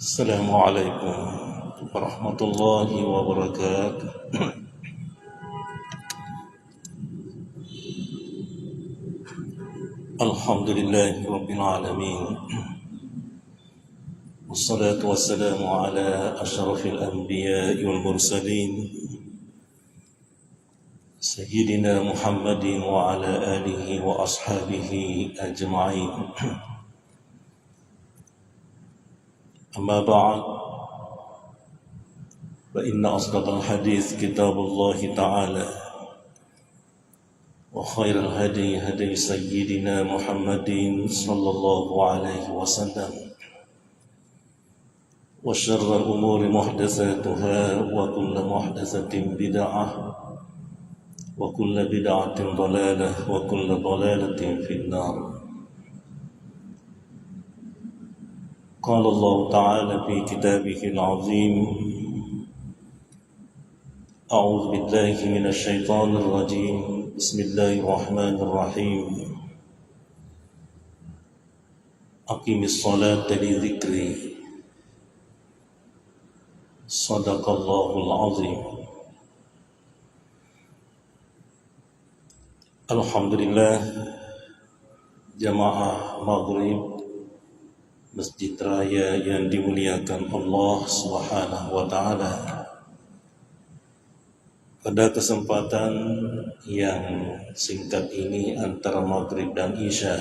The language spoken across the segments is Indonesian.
السلام عليكم ورحمة الله وبركاته. الحمد لله رب العالمين، والصلاة والسلام على أشرف الأنبياء والمرسلين سيدنا محمد وعلى آله وأصحابه أجمعين. أما بعد، فإن أصدق الحديث كتاب الله تعالى، وخير الهدي هدي سيدنا محمد صلى الله عليه وسلم، وشر الأمور محدثاتها، وكل محدثة بدعة، وكل بدعة ضلالة، وكل ضلالة في النار. قال الله تعالى في كتابه العظيم: أعوذ بالله من الشيطان الرجيم، بسم الله الرحمن الرحيم. أقم الصلاة لذكري، صدق الله العظيم. Alhamdulillah, jamaah maghrib Masjid Raya yang dimuliakan Allah Subhanahu wa Ta'ala, pada kesempatan yang singkat ini antara maghrib dan isya,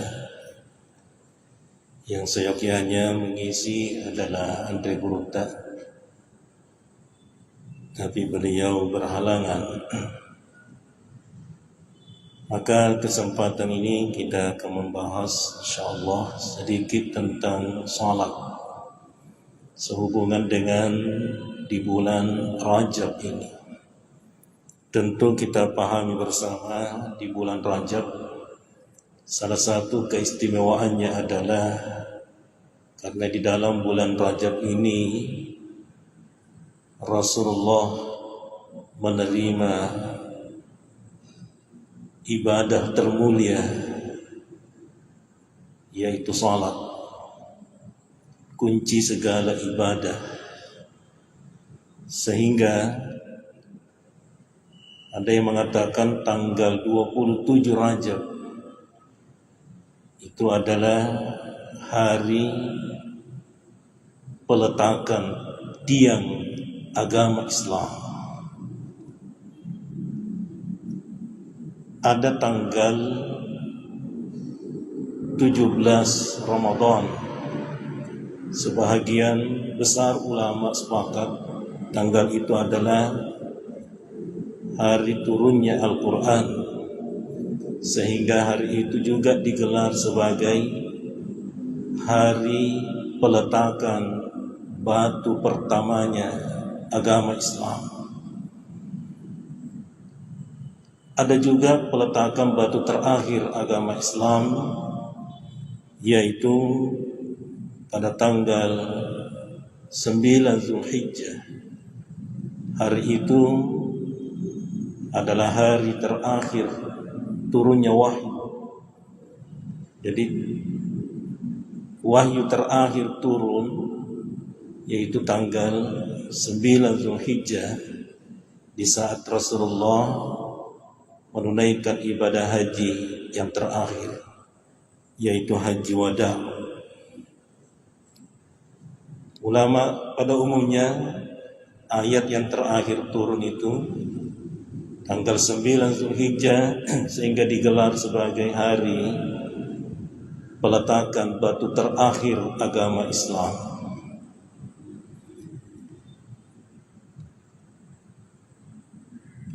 yang seyogyanya mengisi adalah Andre Guruta, tapi beliau berhalangan. Maka kesempatan ini kita akan membahas insyaallah sedikit tentang salat sehubungan dengan di bulan Rajab ini. Tentu kita pahami bersama di bulan Rajab salah satu keistimewaannya adalah karena di dalam bulan Rajab ini Rasulullah menerima ibadah termulia, yaitu salat, kunci segala ibadah. Sehingga ada yang mengatakan tanggal 27 Rajab itu adalah hari peletakan tiang agama Islam. Ada tanggal 17 Ramadan. Sebahagian besar ulama sepakat tanggal itu adalah hari turunnya Al-Quran, sehingga hari itu juga digelar sebagai hari peletakan batu pertamanya agama Islam. Ada juga peletakan batu terakhir agama Islam, yaitu pada tanggal 9 Zulhijjah. Hari itu adalah hari terakhir turunnya wahyu. Jadi wahyu terakhir turun yaitu tanggal 9 Zulhijjah, di saat Rasulullah menunaikan ibadah haji yang terakhir, yaitu haji wada. Ulama pada umumnya ayat yang terakhir turun itu tanggal 9 Zulhijjah, sehingga digelar sebagai hari peletakan batu terakhir agama Islam.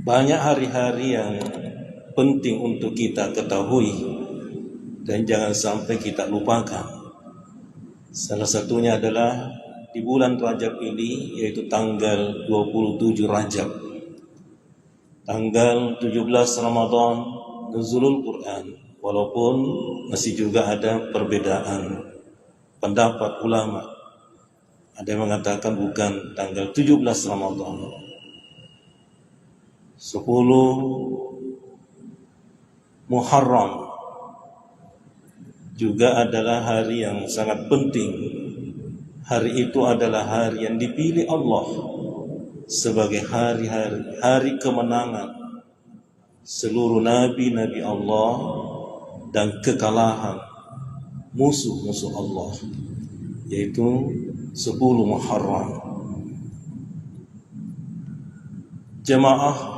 Banyak hari-hari yang penting untuk kita ketahui dan jangan sampai kita lupakan. Salah satunya adalah di bulan Rajab ini, yaitu tanggal 27 Rajab, tanggal 17 Ramadan, nuzulul Quran. Walaupun masih juga ada perbedaan pendapat ulama. Ada yang mengatakan bukan tanggal 17 Ramadan, 10 Muharram juga adalah hari yang sangat penting, Hari itu adalah hari yang dipilih Allah sebagai hari kemenangan seluruh nabi-nabi Allah dan kekalahan musuh-musuh Allah, yaitu 10 Muharram. Jemaah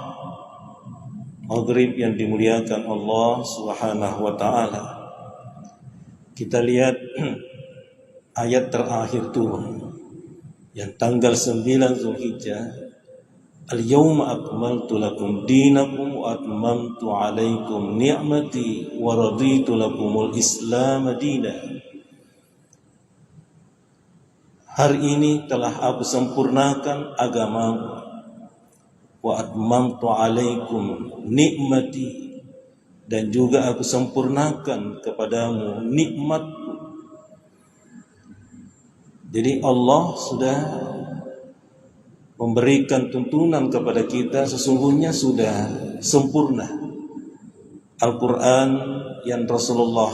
Maghrib yang dimuliakan Allah Subhanahu wa taala, kita lihat ayat terakhir turun yang tanggal 9 Zulhijjah, al-yawma akmaltu lakum dinakum wa atmamtu alaikum ni'mati wa raditu lakumul islam dinan. Hari ini telah aku sempurnakan agamamu, wa atmamtu alaikum nikmati, dan juga aku sempurnakan kepadamu nikmatku. Jadi Allah sudah memberikan tuntunan kepada kita, sesungguhnya sudah sempurna. Al-Quran yang Rasulullah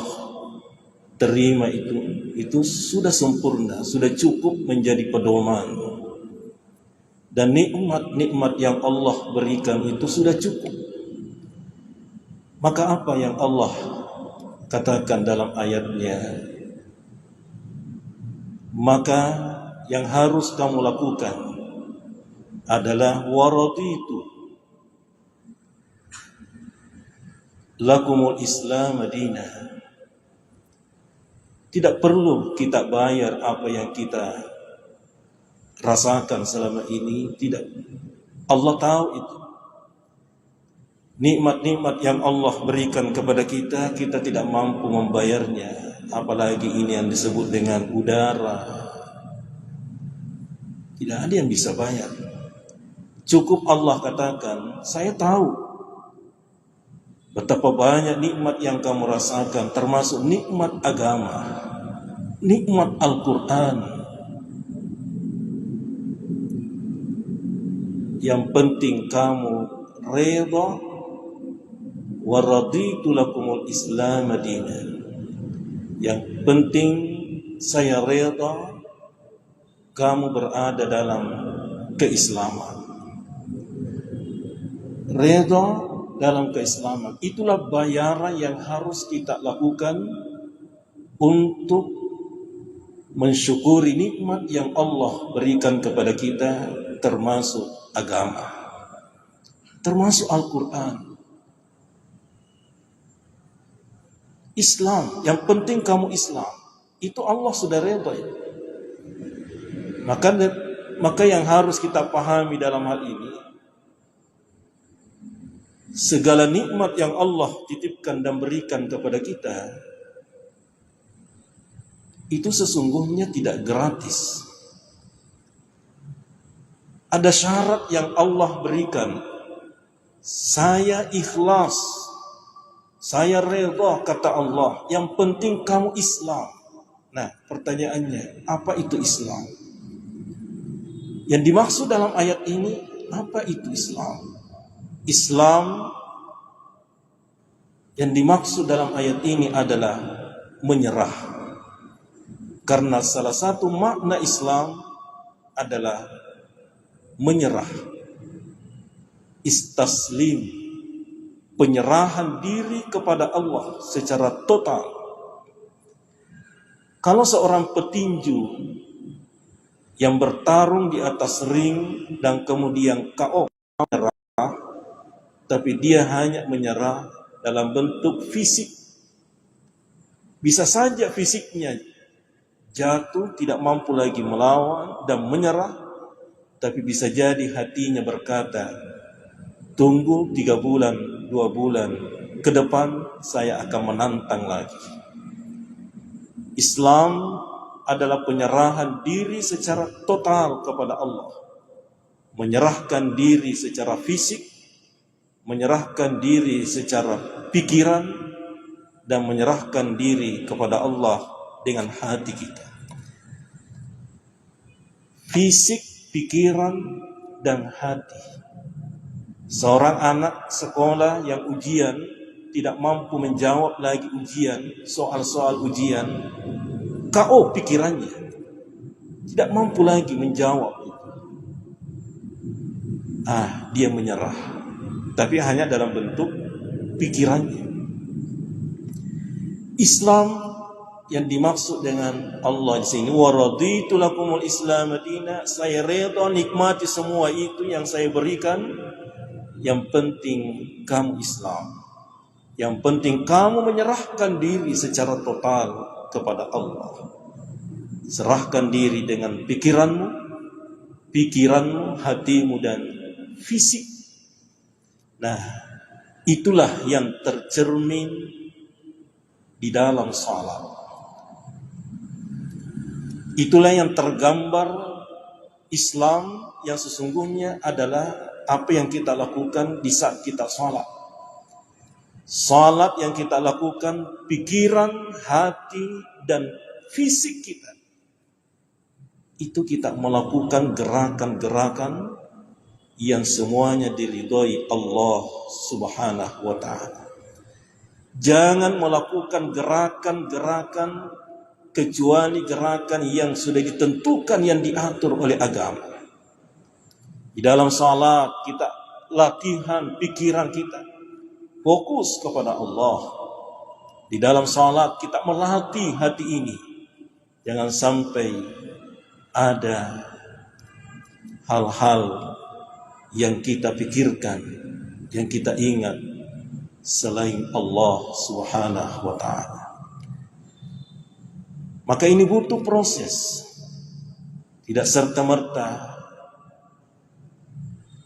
terima itu sudah sempurna, sudah cukup menjadi pedoman. Dan nikmat-nikmat yang Allah berikan itu sudah cukup. Maka apa yang Allah katakan dalam ayatnya? Maka yang harus kamu lakukan adalah waraditu lakumul islam madinah. Tidak perlu kita bayar apa yang kita rasakan selama ini, tidak. Allah tahu itu. Nikmat-nikmat yang Allah berikan kepada kita, kita tidak mampu membayarnya. Apalagi ini yang disebut dengan udara. Tidak ada yang bisa bayar. Cukup Allah katakan, saya tahu betapa banyak nikmat yang kamu rasakan, termasuk nikmat agama, nikmat Al-Quran. Yang penting kamu redha, wa raditu lakumul islam dinan. Yang penting saya redha kamu berada dalam keislaman. Redha dalam keislaman, itulah bayaran yang harus kita lakukan untuk mensyukuri nikmat yang Allah berikan kepada kita, termasuk agama, termasuk Al-Quran, Islam. Yang penting kamu Islam, itu Allah sudah redha. Maka yang harus kita pahami dalam hal ini, segala nikmat yang Allah titipkan dan berikan kepada kita itu sesungguhnya tidak gratis. Ada syarat yang Allah berikan. Saya ikhlas, saya redha, kata Allah. Yang penting kamu Islam. Nah, pertanyaannya, apa itu Islam? Yang dimaksud dalam ayat ini, apa itu Islam? Islam yang dimaksud dalam ayat ini adalah menyerah. Karena salah satu makna Islam adalah menyerah, istaslim, penyerahan diri kepada Allah secara total. Kalau seorang petinju yang bertarung di atas ring dan kemudian KO, menyerah, tapi dia hanya menyerah dalam bentuk fisik. Bisa saja fisiknya jatuh, tidak mampu lagi melawan dan menyerah, tapi bisa jadi hatinya berkata, tunggu 3 bulan, 2 bulan ke depan saya akan menantang lagi. Islam adalah penyerahan diri secara total kepada Allah. Menyerahkan diri secara fisik, menyerahkan diri secara pikiran, dan menyerahkan diri kepada Allah dengan hati kita. Fisik, pikiran, dan hati. Seorang anak sekolah yang ujian tidak mampu menjawab lagi ujian, soal-soal ujian, KO pikirannya. tidak mampu lagi menjawab itu. Dia menyerah, tapi hanya dalam bentuk pikirannya. Islam yang dimaksud dengan Allah di sini, wa raditu lakumul Islam madina, saya reda nikmati semua itu yang saya berikan. Yang penting kamu Islam. Yang penting kamu menyerahkan diri secara total kepada Allah. Serahkan diri dengan pikiranmu, hatimu dan fisik. Nah, itulah yang tercermin di dalam salat. Itulah yang tergambar Islam yang sesungguhnya adalah apa yang kita lakukan di saat kita salat. Salat yang kita lakukan, pikiran, hati, dan fisik kita. Itu kita melakukan gerakan-gerakan yang semuanya diridhoi Allah Subhanahu wa ta'ala. Jangan melakukan gerakan-gerakan kecuali gerakan yang sudah ditentukan, yang diatur oleh agama. Di dalam salat kita latihan pikiran kita, fokus kepada Allah. Di dalam salat kita melatih hati ini. Jangan sampai ada hal-hal yang kita pikirkan, yang kita ingat selain Allah Subhanahu wa ta'ala. Maka ini butuh proses. Tidak serta-merta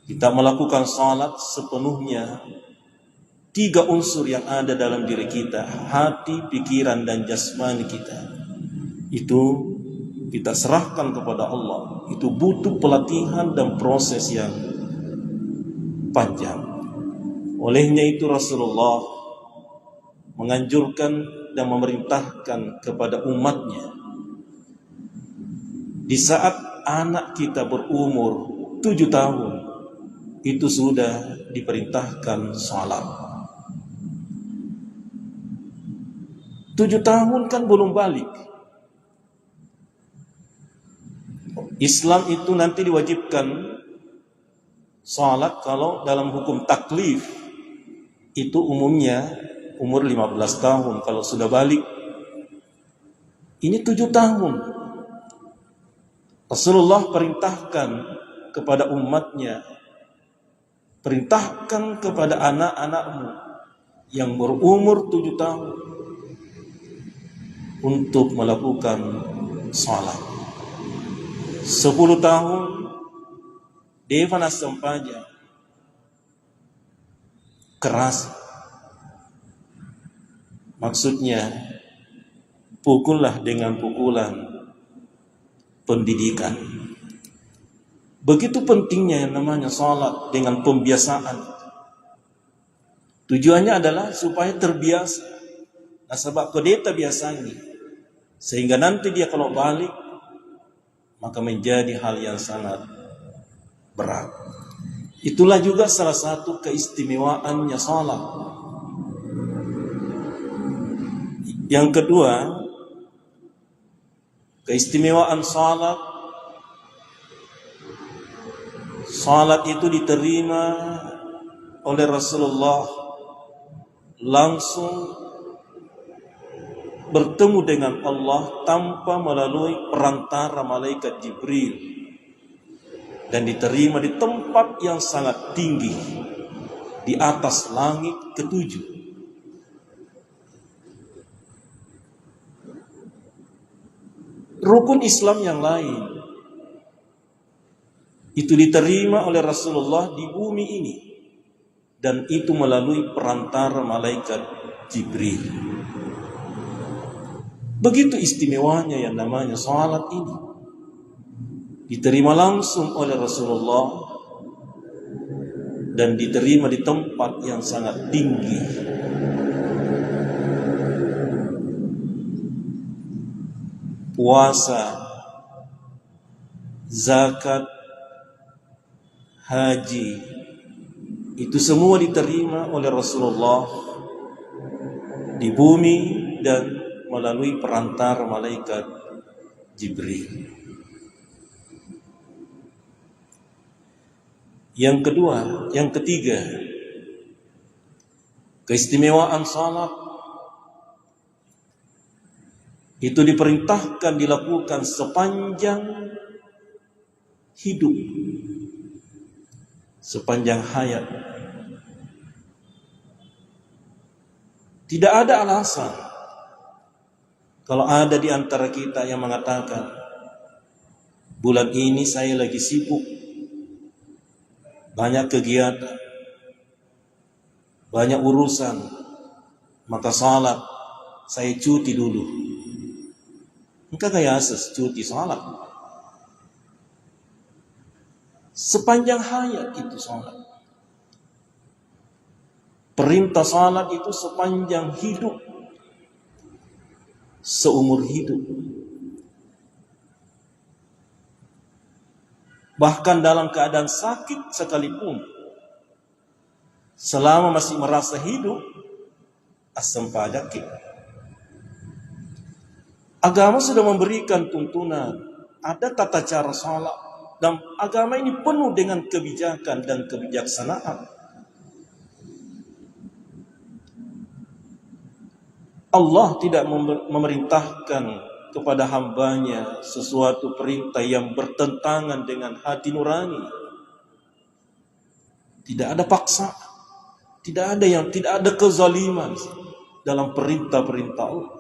kita melakukan salat sepenuhnya. 3 unsur yang ada dalam diri kita, hati, pikiran, dan jasmani kita, itu kita serahkan kepada Allah. Itu butuh pelatihan dan proses yang panjang. Olehnya itu Rasulullah menganjurkan dan memerintahkan kepada umatnya, di saat anak kita berumur 7 tahun, itu sudah diperintahkan salat. 7 tahun kan belum balik. Islam itu nanti diwajibkan salat kalau dalam hukum taklif itu umumnya umur 15 tahun. Kalau sudah balik, ini 7 tahun. Rasulullah perintahkan kepada umatnya, perintahkan kepada anak-anakmu yang berumur 7 tahun untuk melakukan salat. 10 tahun Devana Sampaja keras, maksudnya pukullah dengan pukulan pendidikan. Begitu pentingnya yang namanya salat dengan pembiasaan. Tujuannya adalah supaya terbiasa. Nah, sebab kodeta biasanya, sehingga nanti dia kalau balik maka menjadi hal yang sangat berat. Itulah juga salah satu keistimewaannya salat. Yang kedua, keistimewaan salat, salat itu diterima oleh Rasulullah langsung bertemu dengan Allah tanpa melalui perantara malaikat Jibril, dan diterima di tempat yang sangat tinggi di atas langit ke-7. Rukun Islam yang lain itu diterima oleh Rasulullah di bumi ini, dan itu melalui perantara malaikat Jibril. Begitu istimewanya yang namanya salat ini, diterima langsung oleh Rasulullah dan diterima di tempat yang sangat tinggi. Puasa, zakat, haji, itu semua diterima oleh Rasulullah di bumi dan melalui perantara malaikat Jibril. Yang kedua, yang ketiga, keistimewaan salat itu diperintahkan dilakukan sepanjang hidup, sepanjang hayat. Tidak ada alasan kalau ada di antara kita yang mengatakan, bulan ini saya lagi sibuk, banyak kegiatan, banyak urusan, maka salat saya cuti dulu. Engkau kaya asas cuti salat. Sepanjang hayat itu salat. Perintah salat itu sepanjang hidup, seumur hidup. Bahkan dalam keadaan sakit sekalipun, selama masih merasa hidup, asam padaki. Agama sudah memberikan tuntunan, ada tata cara salat, dan agama ini penuh dengan kebijakan dan kebijaksanaan. Allah tidak memerintahkan kepada hambanya sesuatu perintah yang bertentangan dengan hati nurani. Tidak ada paksa, tidak ada kezaliman dalam perintah-perintah Allah.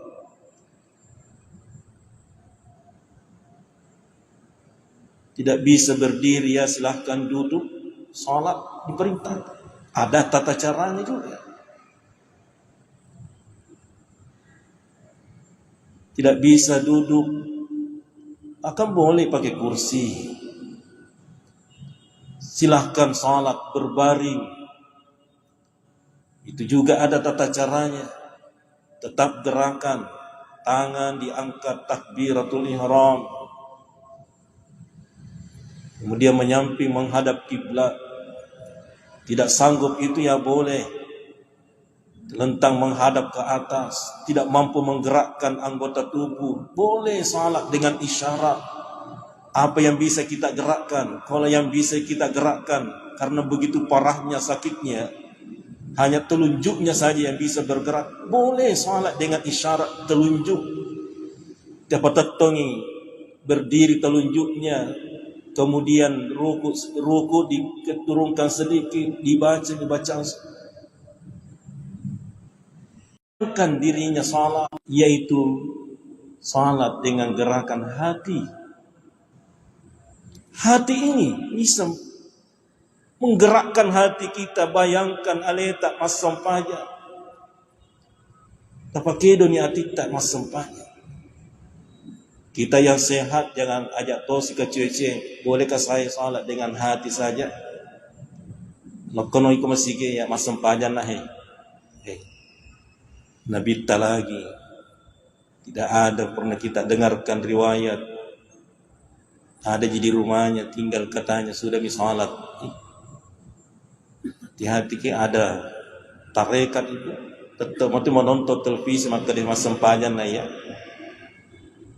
Tidak bisa berdiri, ya silahkan duduk, salat diperintah. Ada tata caranya juga. Tidak bisa duduk, akan boleh pakai kursi. Silahkan salat berbaring. Itu juga ada tata caranya. Tetap gerakan, tangan diangkat takbiratul ihram. Kemudian menyamping menghadap kiblat. Tidak sanggup itu ya boleh lentang menghadap ke atas, tidak mampu menggerakkan anggota tubuh, boleh salat dengan isyarat. Apa yang bisa kita gerakkan, kalau yang bisa kita gerakkan karena begitu parahnya sakitnya, hanya telunjuknya saja yang bisa bergerak, boleh salat dengan isyarat telunjuk. Dapat tetongi berdiri telunjuknya, kemudian ruku diturunkan sedikit, dibaca dirinya salat, yaitu salat dengan gerakan hati. Hati ini bisa menggerakkan hati kita. Bayangkan aleta mas sampaya, tapakedo ni atita mas sampaya. Kita yang sehat jangan ajak tosi ke cuece. Bolehkah saya salat dengan hati saja? Lakono iko masige ya mas sampaya nah Nabi lagi. Tidak ada pernah kita dengarkan riwayat ada jadi rumahnya tinggal katanya sudah misalat. Di hati ada tarekat itu. Tetap waktu menonton televisi maka dia sempajan lah ya.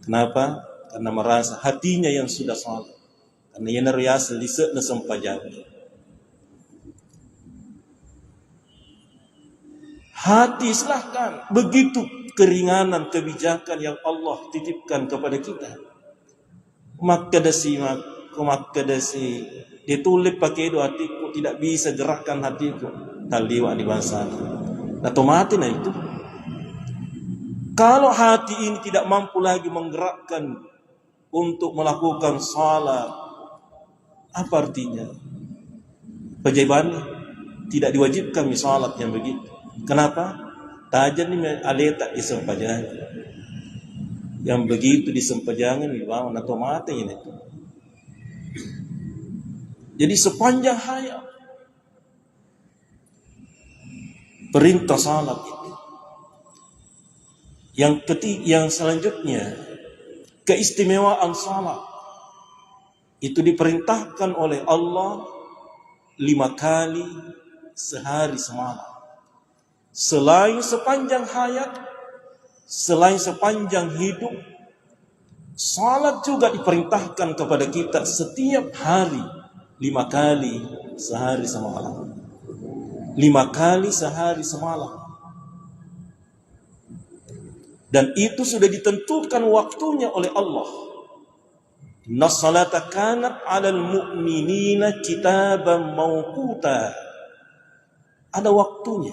Kenapa? Karena merasa hatinya yang sudah salat. Karena ia nariasa liset na sempajan. Hati silahkan. Begitu keringanan kebijakan yang Allah titipkan kepada kita. Makadasi ditulip pakai itu hatiku, tidak bisa gerakkan hatiku. Taliwa di bahasa. Atau mati nah itu. Kalau hati ini tidak mampu lagi menggerakkan untuk melakukan salat, apa artinya? Kewajibannya tidak diwajibkan salat yang begitu. Kenapa? Tajan ini aleta di sempajangan. Yang begitu di sempajangan dibangun atau mati ini. Jadi sepanjang hayat perintah salat itu. Yang selanjutnya keistimewaan salat itu diperintahkan oleh Allah 5 kali sehari semalam. Selain sepanjang hayat, selain sepanjang hidup, salat juga diperintahkan kepada kita setiap hari 5 kali sehari semalam. 5 kali sehari semalam. Dan itu sudah ditentukan waktunya oleh Allah. Inna salata kanat 'alal mu'minina kitaban mawquta. Ada waktunya.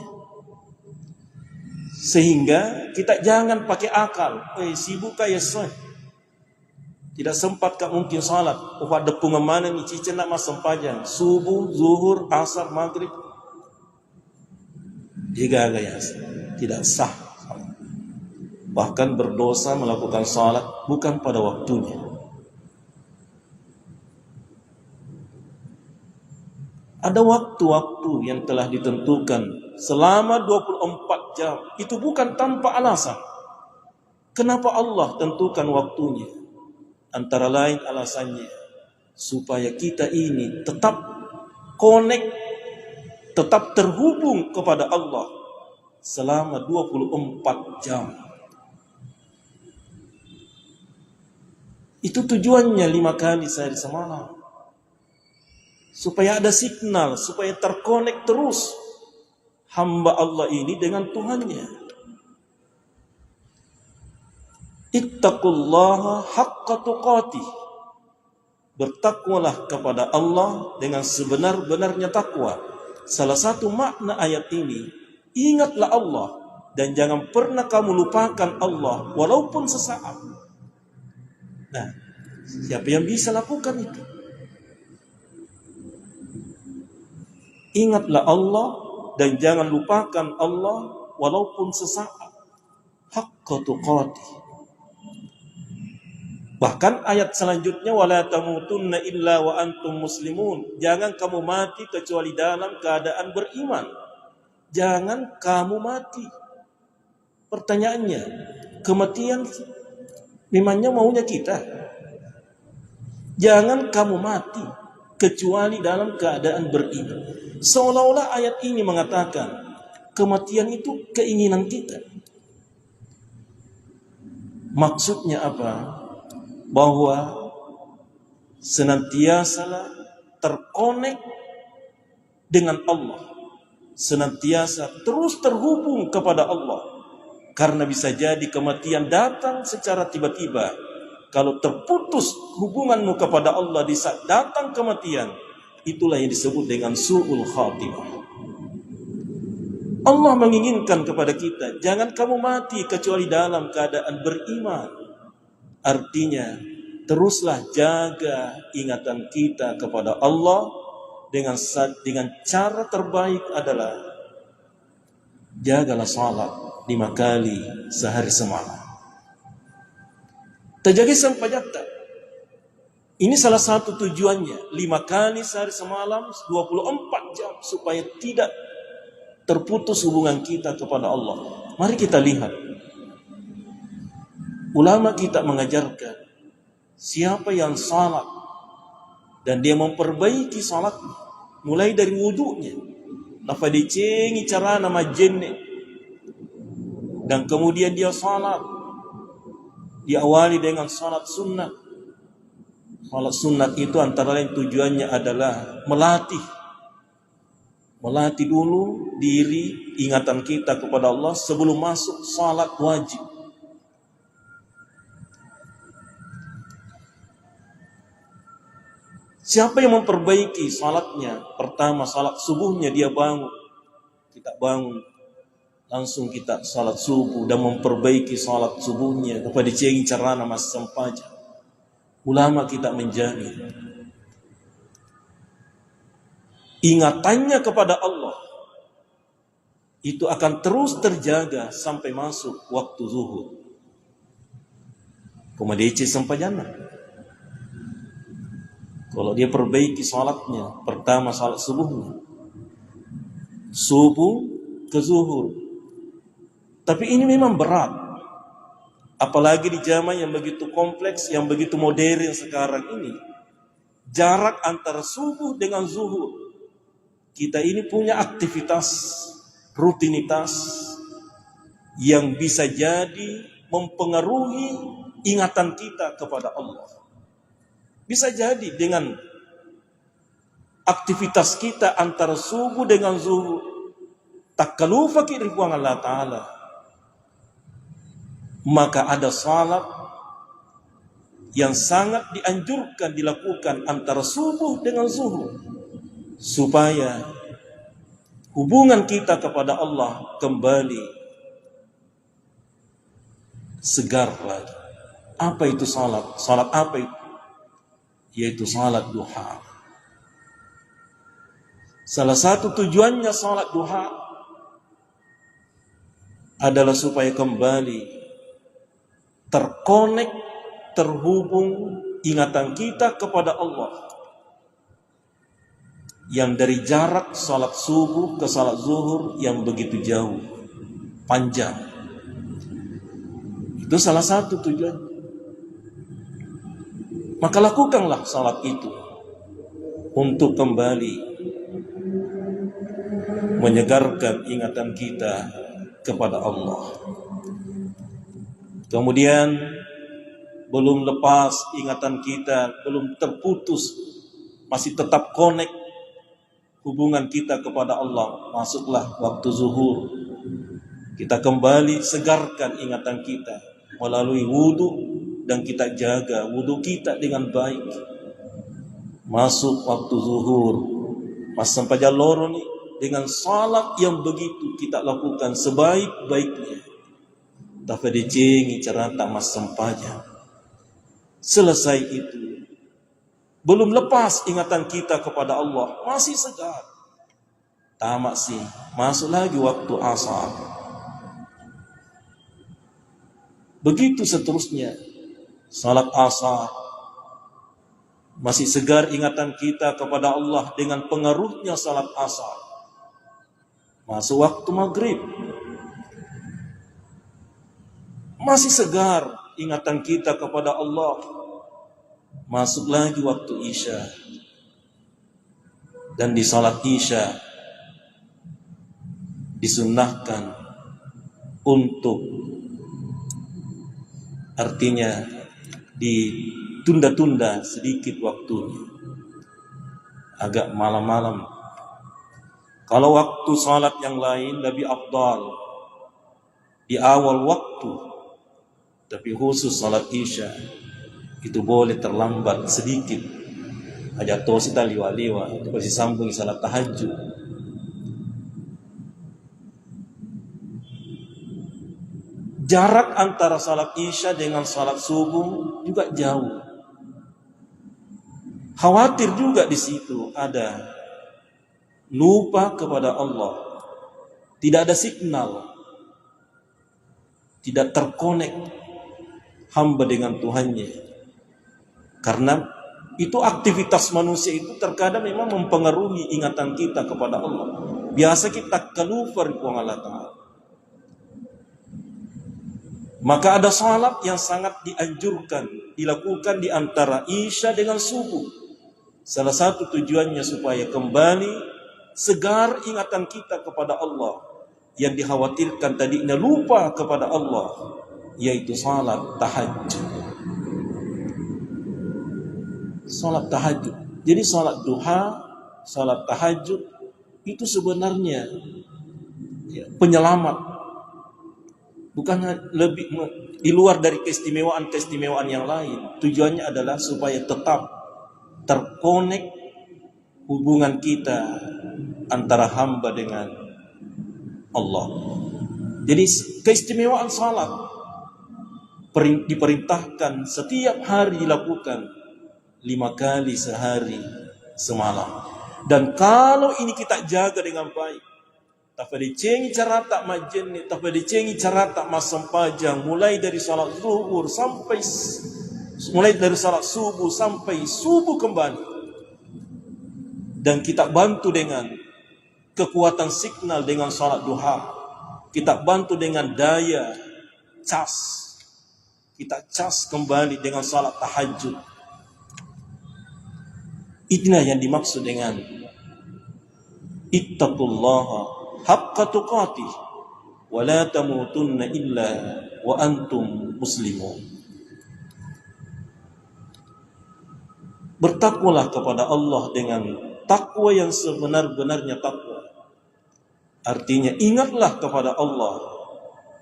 Sehingga kita jangan pakai akal. Sibuk kayak soy. Tidak sempat kak mungkin salat. Ada pengemana ni cicen nak masam pajang. Subuh, zuhur, asar, maghrib. Jika gaya tidak sah. Bahkan berdosa melakukan salat bukan pada waktunya. Ada waktu-waktu yang telah ditentukan selama 24 jam. Itu bukan tanpa alasan. Kenapa Allah tentukan waktunya? Antara lain alasannya supaya kita ini tetap connect, tetap terhubung kepada Allah selama 24 jam. Itu tujuannya 5 kali sehari semalam. Supaya ada signal, supaya terkonek terus hamba Allah ini dengan Tuhannya. Ittaqullaha haqqa tuqatih. Bertakwalah kepada Allah dengan sebenar-benarnya takwa. Salah satu makna ayat ini, ingatlah Allah dan jangan pernah kamu lupakan Allah walaupun sesaat. Nah, siapa yang bisa lakukan itu? Ingatlah Allah dan jangan lupakan Allah walaupun sesaat. Haqqa tuqatih. Bahkan ayat selanjutnya wala tamutunna illa wa antum muslimun. Jangan kamu mati kecuali dalam keadaan beriman. Jangan kamu mati. Pertanyaannya, kematian memangnya maunya kita? Jangan kamu mati kecuali dalam keadaan beriman. Seolah-olah ayat ini mengatakan kematian itu keinginan kita. Maksudnya apa? Bahwa senantiasa terkonek dengan Allah, senantiasa terus terhubung kepada Allah, karena bisa jadi kematian datang secara tiba-tiba. Kalau terputus hubunganmu kepada Allah di saat datang kematian, itulah yang disebut dengan su'ul khatimah. Allah menginginkan kepada kita, jangan kamu mati kecuali dalam keadaan beriman. Artinya, teruslah jaga ingatan kita kepada Allah dengan cara terbaik adalah jagalah salat 5 kali sehari semalam. Terjaga sampajata. Ini salah satu tujuannya. 5 kali sehari semalam, 24 jam supaya tidak terputus hubungan kita kepada Allah. Mari kita lihat. Ulama kita mengajarkan siapa yang salat dan dia memperbaiki salatnya mulai dari wudunya, napa dicengi cara nama jenne, dan kemudian dia salat diawali dengan salat sunnah. Salat sunnah itu antara lain tujuannya adalah melatih dulu diri ingatan kita kepada Allah sebelum masuk salat wajib. Siapa yang memperbaiki salatnya? Pertama, salat subuhnya dia bangun. Kita bangun, langsung kita salat subuh dan memperbaiki salat subuhnya kepada cengi carana mas sampaja. Ulama kita menjamin ingatannya kepada Allah itu akan terus terjaga sampai masuk waktu zuhur. Kemudian sampajana. Kalau dia perbaiki salatnya, pertama salat subuhnya, subuh ke zuhur. Tapi ini memang berat. Apalagi di zaman yang begitu kompleks, yang begitu modern sekarang ini. Jarak antara subuh dengan zuhur. Kita ini punya aktivitas, rutinitas yang bisa jadi mempengaruhi ingatan kita kepada Allah. Bisa jadi dengan aktivitas kita antara subuh dengan zuhur takalufa kirifwang Allah Ta'ala, maka ada salat yang sangat dianjurkan dilakukan antara subuh dengan zuhur, supaya hubungan kita kepada Allah kembali segar lagi. Apa itu salat? Salat apa itu? Yaitu salat duha. Salah satu tujuannya salat duha adalah supaya kembali terkonek, terhubung ingatan kita kepada Allah, yang dari jarak salat subuh ke salat zuhur yang begitu jauh, panjang. Itu salah satu tujuan. Maka lakukanlah salat itu untuk kembali menyegarkan ingatan kita kepada Allah. Kemudian belum lepas ingatan kita, belum terputus, masih tetap connect hubungan kita kepada Allah, masuklah waktu zuhur. Kita kembali segarkan ingatan kita melalui wudu, dan kita jaga wudu kita dengan baik. Masuk waktu zuhur, mas sampaja loro nih, dengan salat yang begitu kita lakukan sebaik-baiknya. Tafadicengi carata mas sampaja. Selesai itu, belum lepas ingatan kita kepada Allah, masih segar. Tamak sih, masuk lagi waktu asar. Begitu seterusnya. Salat asar, masih segar ingatan kita kepada Allah dengan pengaruhnya salat asar. Masuk waktu maghrib, masih segar ingatan kita kepada Allah. Masuk lagi waktu isya, dan di salat isya disunnahkan untuk, artinya ditunda-tunda sedikit waktunya, agak malam-malam. Kalau waktu salat yang lain lebih afdal di awal waktu, tapi khusus salat isya itu boleh terlambat sedikit. Aja tos kita liwa-liwa, itu pasti sambung salat tahajud. Jarak antara salat isya dengan salat subuh juga jauh. Khawatir juga di situ ada lupa kepada Allah, tidak ada signal, tidak terkonek hamba dengan Tuhannya. Karena itu aktivitas manusia itu terkadang memang mempengaruhi ingatan kita kepada Allah. Biasa kita kalufar ku Allah Ta'ala. Maka ada salat yang sangat dianjurkan dilakukan di antara isya dengan subuh. Salah satu tujuannya supaya kembali segar ingatan kita kepada Allah, yang dikhawatirkan tadinya lupa kepada Allah, yaitu salat tahajud. Salat tahajud. Jadi salat duha, salat tahajud itu sebenarnya penyelamat. Bukan lebih di luar dari keistimewaan yang lain. Tujuannya adalah supaya tetap terkonek hubungan kita antara hamba dengan Allah. Jadi keistimewaan salat diperintahkan setiap hari dilakukan 5 kali sehari semalam. Dan kalau ini kita jaga dengan baik, tafadicengi carata majeni, tafadicengi carata masampajang, mulai dari salat zuhur sampai salat subuh sampai subuh kembali. Dan kita bantu dengan kekuatan signal dengan salat duha. Kita bantu dengan daya cas. Kita cas kembali dengan salat tahajud. Inilah yang dimaksud dengan ittaqullaha haqqa tuqatih wa la tamutunna illa wa antum muslimun. Bertakwalah kepada Allah dengan takwa yang sebenar-benarnya takwa. Artinya ingatlah kepada Allah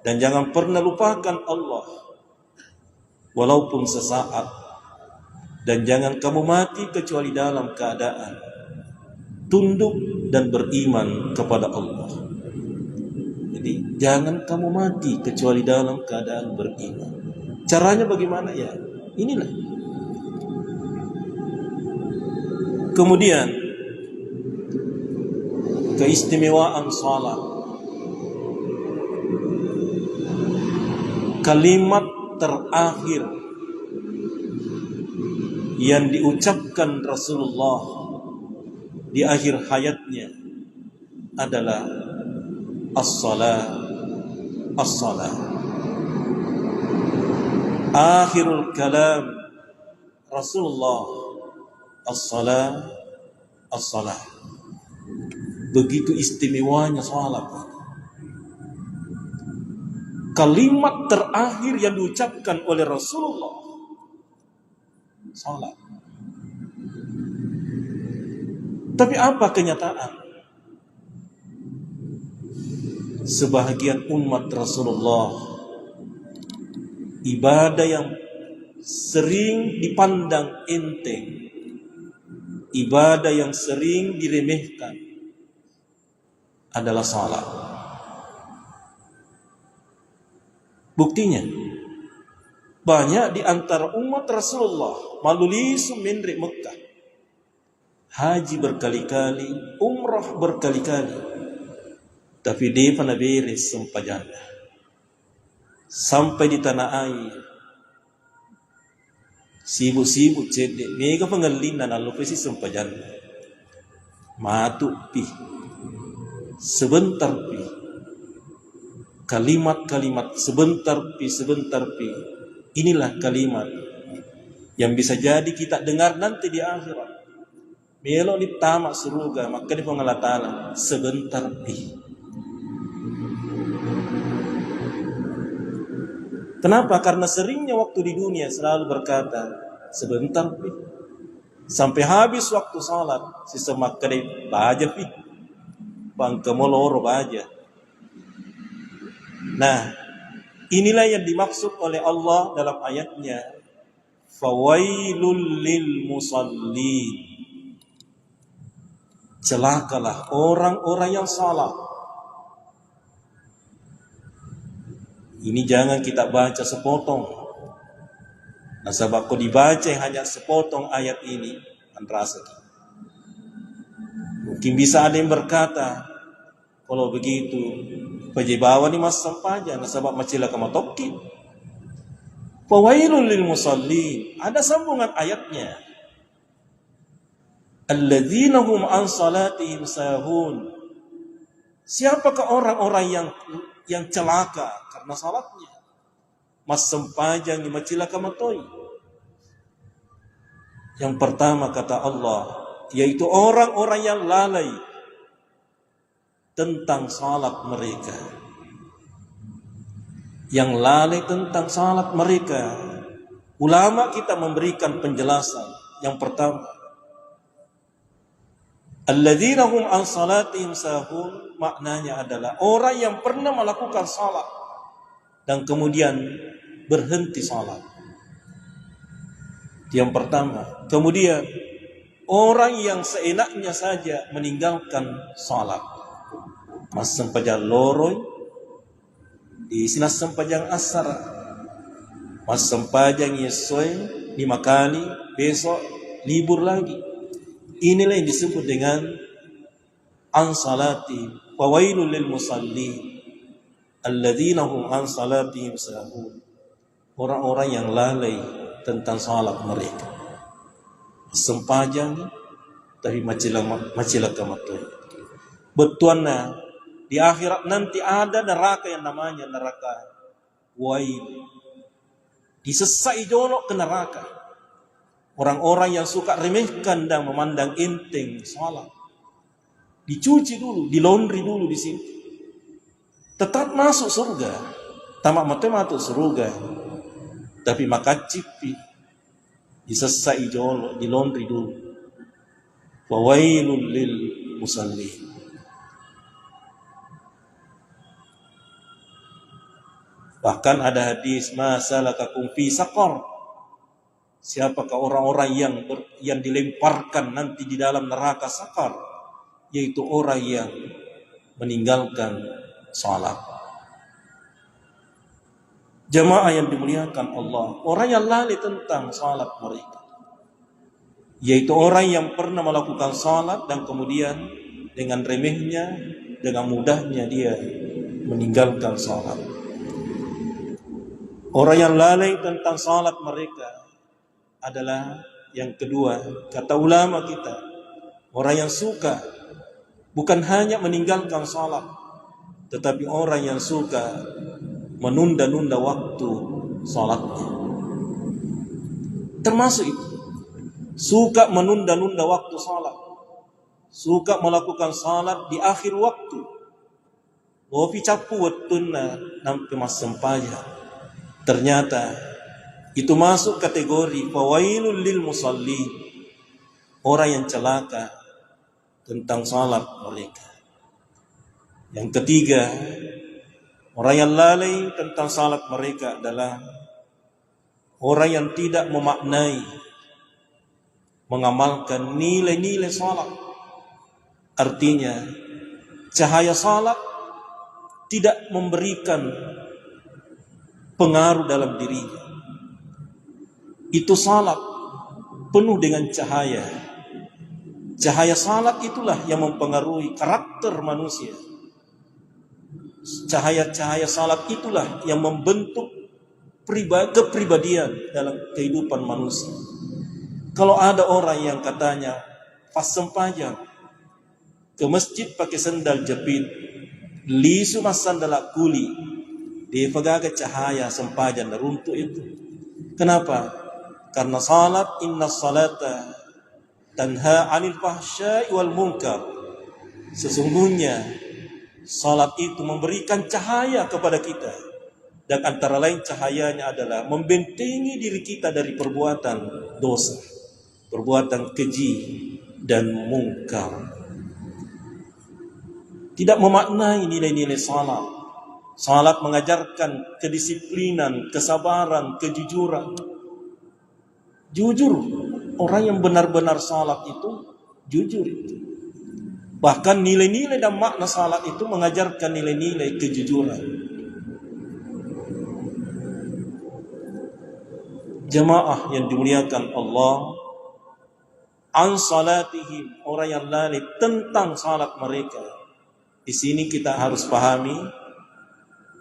dan jangan pernah lupakan Allah walaupun sesaat, dan jangan kamu mati kecuali dalam keadaan tunduk dan beriman kepada Allah. Jadi jangan kamu mati kecuali dalam keadaan beriman. Caranya bagaimana ya? Inilah. Kemudian keistimewaan salat. Kalimat terakhir yang diucapkan Rasulullah di akhir hayatnya adalah as-salat, as-salat. Akhirul kalam Rasulullah, as-salat, as-salat. Begitu istimewanya salat. Kalimat terakhir yang diucapkan oleh Rasulullah, salat. Tapi apa kenyataan? Sebahagian umat Rasulullah, ibadah yang sering dipandang enteng, ibadah yang sering diremehkan adalah salat. Buktinya, banyak di antara umat Rasulullah malulisu minri Mekah, haji berkali-kali, umrah berkali-kali, tapi dia pernah beres sempajana. Sampai di tanah air, sibuk-sibuk cedek, mega pengalinan lalu pesi sempajana. Matuk pi, sebentar pi, kalimat-kalimat sebentar pi. Inilah kalimat yang bisa jadi kita dengar nanti di akhirat. Melo ni tamak surga, maka di Allah Ta'ala sebentar pi. Kenapa? Karena seringnya waktu di dunia selalu berkata sebentar pi. Sampai habis waktu salat, sisa maka di baja pi. Pangkemoloro baja. Nah, inilah yang dimaksud oleh Allah dalam ayatnya, fawailul lil musallin. Celakalah orang-orang yang salat. Ini jangan kita baca sepotong. Nah, sebab kau dibaca hanya sepotong ayat ini, rasa mungkin bisa ada yang berkata, kalau begitu pajibawa ni mas sampaja, nah sebab macila kamatoki. Fawailul lil musallin, ada sambungan ayatnya. Alladzina hum an salatihim sahun. Siapakah orang-orang yang celaka karena salatnya? Mas sempajang ni macila kamatoi. Yang pertama kata Allah, yaitu orang-orang yang lalai tentang salat mereka. Yang lalai tentang salat mereka. Ulama kita memberikan penjelasan. Yang pertama, alladzina hum an salatihim sahun, maknanya adalah orang yang pernah melakukan salat dan kemudian berhenti salat. Yang pertama. Kemudian orang yang seenaknya saja meninggalkan salat. Mas sempajang loroy di sinas sempajang asar, mas sempajang yesoy 5 kali, besok libur lagi. Inilah yang disebut dengan an salati fawailul lil musallin alladzina hum an salatihim sahun. Orang-orang yang lalai tentang salat mereka. Sempajang tapi macila kamatoi. Betuanna di akhirat nanti ada neraka yang namanya neraka wail. Disesai jolok ke neraka. Orang-orang yang suka remehkan dan memandang enteng salat. Dicuci dulu, dilondri dulu di sini. Tetap masuk surga. Tamak mate masuk surga. Tapi maka cipi disesai jolok, dilondri dulu. Fawailul lil musallin. Bahkan ada hadis, ma salakakum fi saqar. Siapakah orang-orang yang dilemparkan nanti di dalam neraka sakar? Yaitu orang yang meninggalkan salat. Jamaah yang dimuliakan Allah, orang yang lalai tentang salat mereka, yaitu orang yang pernah melakukan salat dan kemudian dengan remehnya, dengan mudahnya dia meninggalkan salat. Orang yang lalai tentang salat mereka adalah yang kedua, kata ulama kita, orang yang suka bukan hanya meninggalkan salat, tetapi orang yang suka menunda-nunda waktu salatnya. Termasuk itu, suka menunda-nunda waktu salat, suka melakukan salat di akhir waktu. Wafi capu wattuna nampi mas sempaya. Ternyata itu masuk kategori fawailul lil musallin, orang yang celaka tentang salat mereka. Yang ketiga, orang yang lalai tentang salat mereka adalah orang yang tidak memaknai, mengamalkan nilai-nilai salat. Artinya, cahaya salat tidak memberikan pengaruh dalam dirinya. Itu salat penuh dengan cahaya. Cahaya salat itulah yang mempengaruhi karakter manusia. Cahaya-cahaya salat itulah yang membentuk kepribadian dalam kehidupan manusia. Kalau ada orang yang katanya pas sempajang ke masjid pakai sandal jepit, lisu mas sandal kuli, dia pegang cahaya sempajang dan runtuh itu. Kenapa? Karena salat, inna salata tanha 'anil fahsya'i wal munkar. Sesungguhnya salat itu memberikan cahaya kepada kita, dan antara lain cahayanya adalah membentengi diri kita dari perbuatan dosa, perbuatan keji dan mungkar. Tidak memaknai nilai-nilai salat. Salat mengajarkan kedisiplinan, kesabaran, kejujuran. Jujur, orang yang benar-benar salat itu jujur itu. Bahkan nilai-nilai dan makna salat itu mengajarkan nilai-nilai kejujuran. Jamaah yang dimuliakan Allah, an salatihim, orang yang lalai tentang salat mereka. Di sini kita harus pahami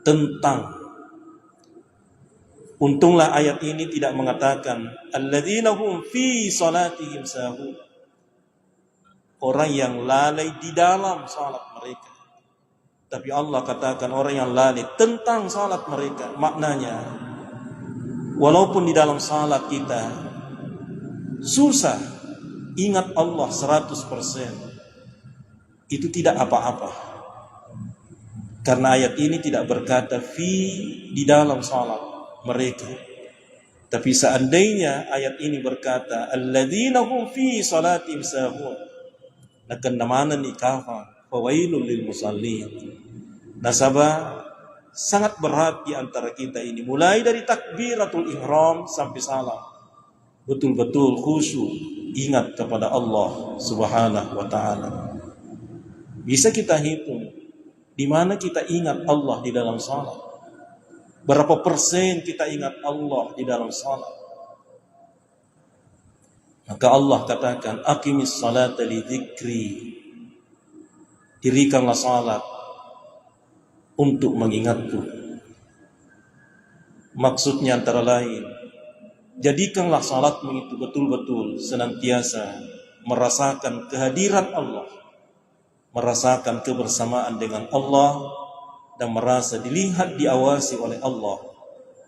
tentang. Untunglah ayat ini tidak mengatakan alladzina hum fi salatihim sahun, orang yang lalai di dalam salat mereka. Tapi Allah katakan orang yang lalai tentang salat mereka. Maknanya, walaupun di dalam salat kita susah ingat Allah 100%, itu tidak apa-apa. Karena ayat ini tidak berkata di dalam salat mereka. Tapi seandainya ayat ini berkata alladzina hum fi salatihim sahun, akan namanya nikafa fawailul lil musallin. Nasabah sangat berat di antara kita ini, mulai dari takbiratul ihram sampai salam, betul-betul khusyuk, ingat kepada Allah Subhanahu wa taala. Bisa kita hitung di mana kita ingat Allah di dalam salat. Berapa persen kita ingat Allah di dalam salat? Maka Allah katakan, aqimis salata li dzikri. Dirikanlah salat untuk mengingatku. Maksudnya antara lain, jadikanlah salatmu itu betul-betul senantiasa merasakan kehadiran Allah, merasakan kebersamaan dengan Allah, dan merasa dilihat, diawasi oleh Allah,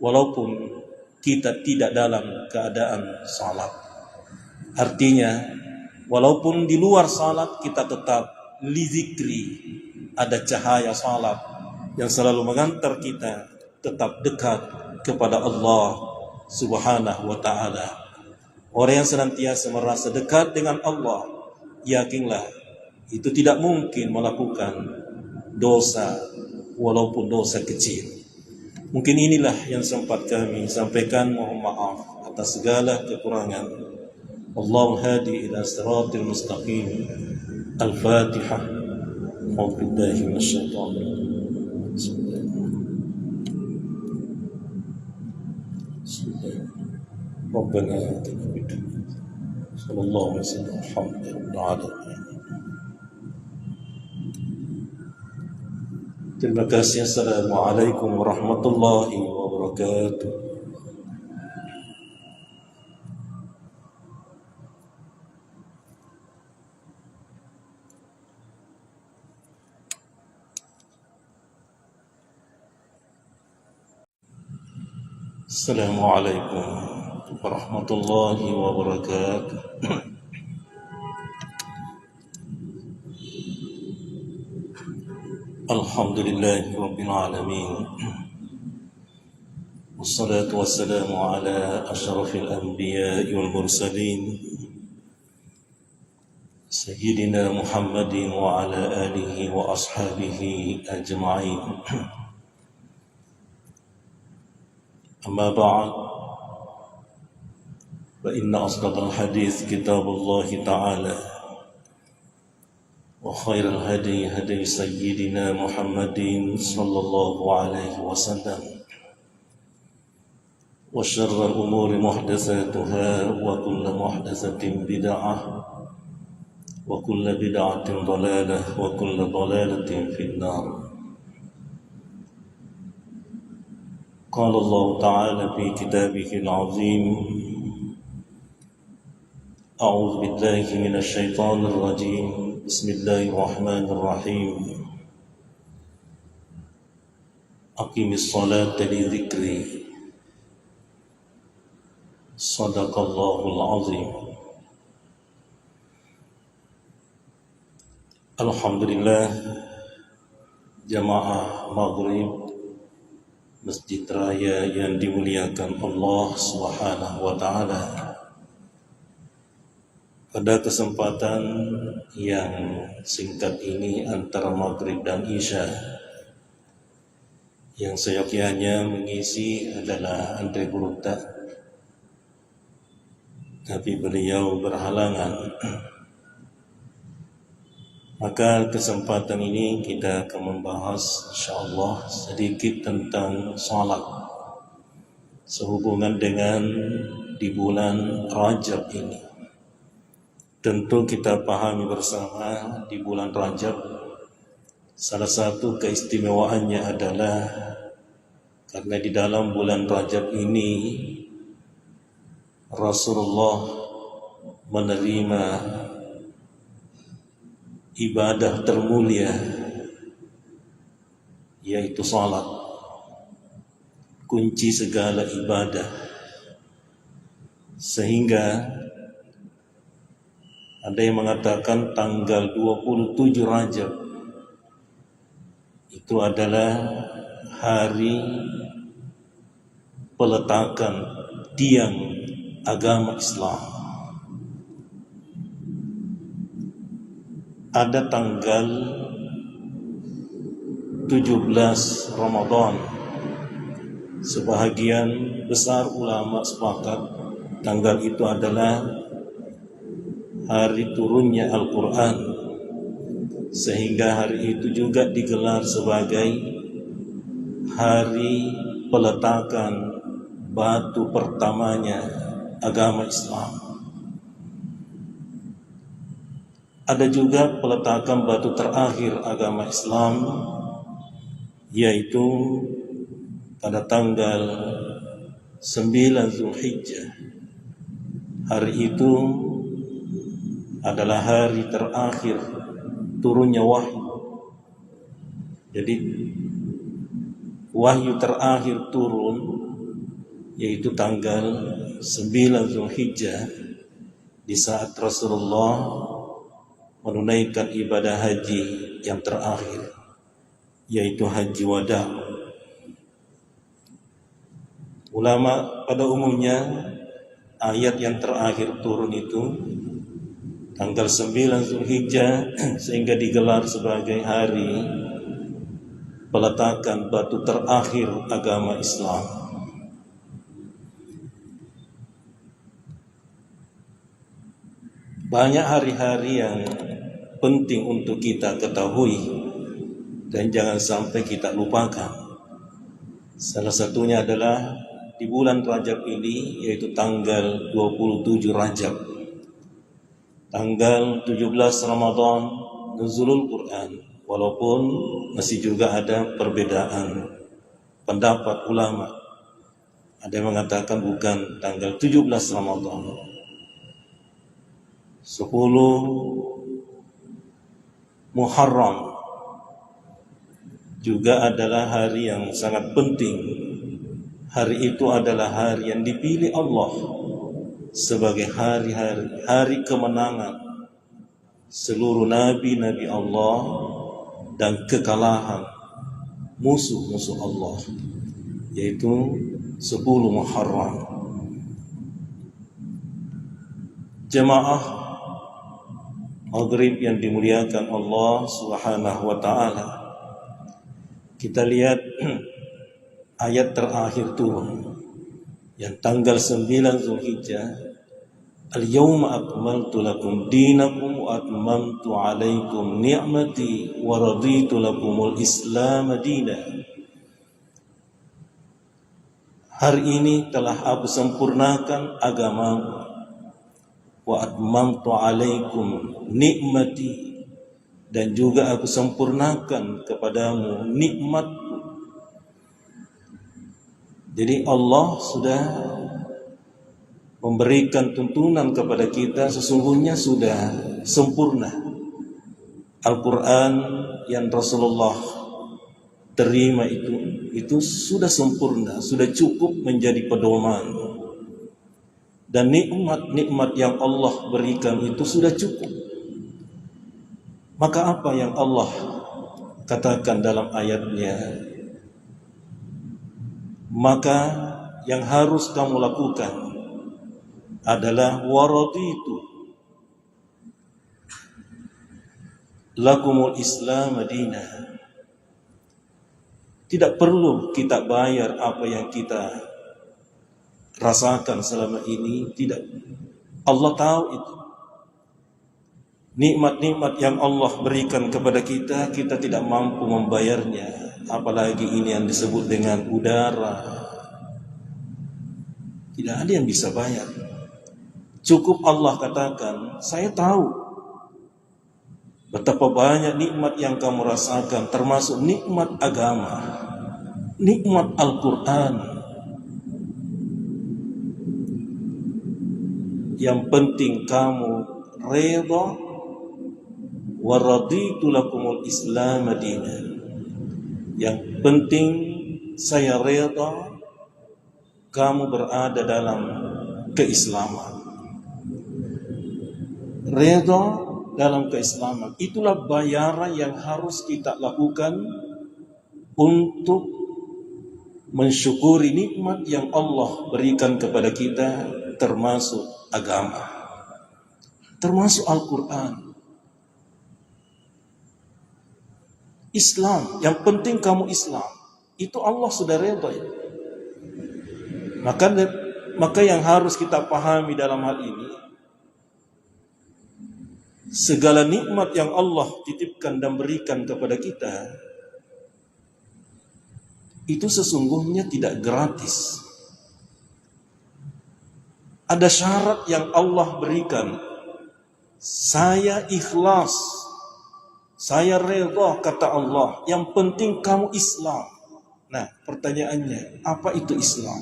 walaupun kita tidak dalam keadaan salat. Artinya, walaupun di luar salat kita tetap li zikri, ada cahaya salat yang selalu mengantar kita tetap dekat kepada Allah Subhanahu wa taala. Orang yang senantiasa merasa dekat dengan Allah yakinlah itu tidak mungkin melakukan dosa walaupun dosa kecil. Mungkin inilah yang sempat kami sampaikan. Mohon maaf atas segala kekurangan. Allahu hadi ila siratil mustaqim. Al-Fatihah. A'udzu billahi minasyaitonir rajim. Rabbana atina fid dunya sallallahu alaihi wasallam alhamdulillah. Terima kasih. Assalamualaikum warahmatullahi wabarakatuh. Assalamualaikum warahmatullahi wabarakatuh. Alhamdulillahi rabbil alamin. Wassalatu wassalamu ala asyrafil anbiya'i wal mursalin Sayyidina Muhammadin wa ala alihi wa ashabihi ajma'in. Amma ba'd, fa inna asdaqal hadits kitabullahi ta'ala wa khairal hadi hadi sayyidina Muhammadin sallallahu alaihi wasallam wa syarrul umuri muhdatsatuha wa kullu muhdatsatin bid'ah wa kullu bid'atin dhalalah wa kullu dhalalatin finnar. قال الله تعالى في كتابه العظيم أعوذ بالله من الشيطان الرجيم بسم الله الرحمن الرحيم أقم الصلاة لذكري صدق الله العظيم. Alhamdulillah, jamaah maghrib Masjid Raya yang dimuliakan Allah Subhanahu wa Ta'ala. Pada kesempatan yang singkat ini antara maghrib dan isya, yang seyogyanya mengisi adalah Andre Buruta, tapi beliau berhalangan. Maka kesempatan ini kita akan membahas insyaallah sedikit tentang salat sehubungan dengan di bulan Rajab ini. Tentu kita pahami bersama di bulan Rajab salah satu keistimewaannya adalah karena di dalam bulan Rajab ini Rasulullah menerima ibadah termulia, yaitu salat, kunci segala ibadah. Sehingga ada yang mengatakan tanggal 27 Rajab itu adalah hari peletakan tiang agama Islam. Ada tanggal 17 Ramadan. Sebahagian besar ulama sepakat tanggal itu adalah hari turunnya Al-Quran, sehingga hari itu juga digelar sebagai hari peletakan batu pertamanya agama Islam. Ada juga peletakan batu terakhir agama Islam, yaitu pada tanggal 9 Zulhijjah. Hari itu adalah hari terakhir turunnya wahyu. Jadi wahyu terakhir turun yaitu tanggal 9 Zulhijjah, di saat Rasulullah menunaikan ibadah haji yang terakhir, yaitu haji wada. Ulama pada umumnya ayat yang terakhir turun itu tanggal 9 Zulhijjah, sehingga digelar sebagai hari peletakan batu terakhir agama Islam. Banyak hari-hari yang penting untuk kita ketahui dan jangan sampai kita lupakan. Salah satunya adalah di bulan Rajab ini, yaitu tanggal 27 Rajab, tanggal 17 Ramadan, nuzulul Quran. Walaupun masih juga ada perbedaan pendapat ulama. Ada yang mengatakan bukan tanggal 17 Ramadan, 10 Muharram juga adalah hari yang sangat penting. Hari itu adalah hari yang dipilih Allah sebagai hari kemenangan seluruh nabi-nabi Allah dan kekalahan musuh-musuh Allah, yaitu 10 Muharram. Jemaah Maghrib yang dimuliakan Allah Subhanahu wa ta'ala, kita lihat ayat terakhir turun yang tanggal 9 Zulhijjah, al-yawma akmaltu lakum dinakum wa atmamtu alaikum ni'mati wa raditu lakumul islam dinan. Hari ini telah aku sempurnakan agamamu, wa atmamtu alaikum nikmati, dan juga aku sempurnakan kepadamu nikmatku. Jadi Allah sudah memberikan tuntunan kepada kita, sesungguhnya sudah sempurna. Al-Quran yang Rasulullah terima itu sudah sempurna, sudah cukup menjadi pedoman. Dan nikmat-nikmat yang Allah berikan itu sudah cukup. Maka apa yang Allah katakan dalam ayatnya? Maka yang harus kamu lakukan adalah waraditu lakumul islam madinah. Tidak perlu kita bayar apa yang kita rasakan selama ini, tidak. Allah tahu itu. Nikmat-nikmat yang Allah berikan kepada kita, kita tidak mampu membayarnya. Apalagi ini yang disebut dengan udara. Tidak ada yang bisa bayar. Cukup Allah katakan, saya tahu betapa banyak nikmat yang kamu rasakan, termasuk nikmat agama, nikmat Al-Quran. Yang penting kamu redha, wa raditu lakumul islam dinan. Yang penting saya redha kamu berada dalam keislaman. Redha dalam keislaman, itulah bayaran yang harus kita lakukan untuk mensyukuri nikmat yang Allah berikan kepada kita, termasuk agama, termasuk Al-Quran. Islam, yang penting kamu Islam, itu Allah sudah redha. Maka yang harus kita pahami dalam hal ini, segala nikmat yang Allah titipkan dan berikan kepada kita itu sesungguhnya tidak gratis. Ada syarat yang Allah berikan. Saya ikhlas, saya redha, kata Allah, yang penting kamu Islam. Nah, pertanyaannya, apa itu Islam?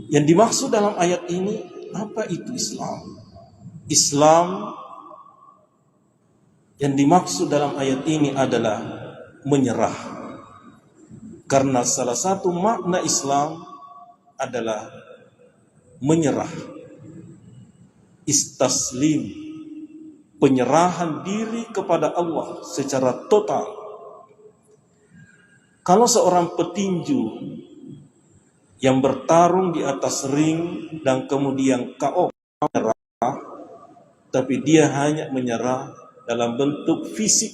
Yang dimaksud dalam ayat ini, apa itu Islam? Islam yang dimaksud dalam ayat ini adalah menyerah. Karena salah satu makna Islam adalah menyerah. Istaslim, penyerahan diri kepada Allah secara total. Kalau seorang petinju yang bertarung di atas ring dan kemudian KO, tapi dia hanya menyerah dalam bentuk fisik.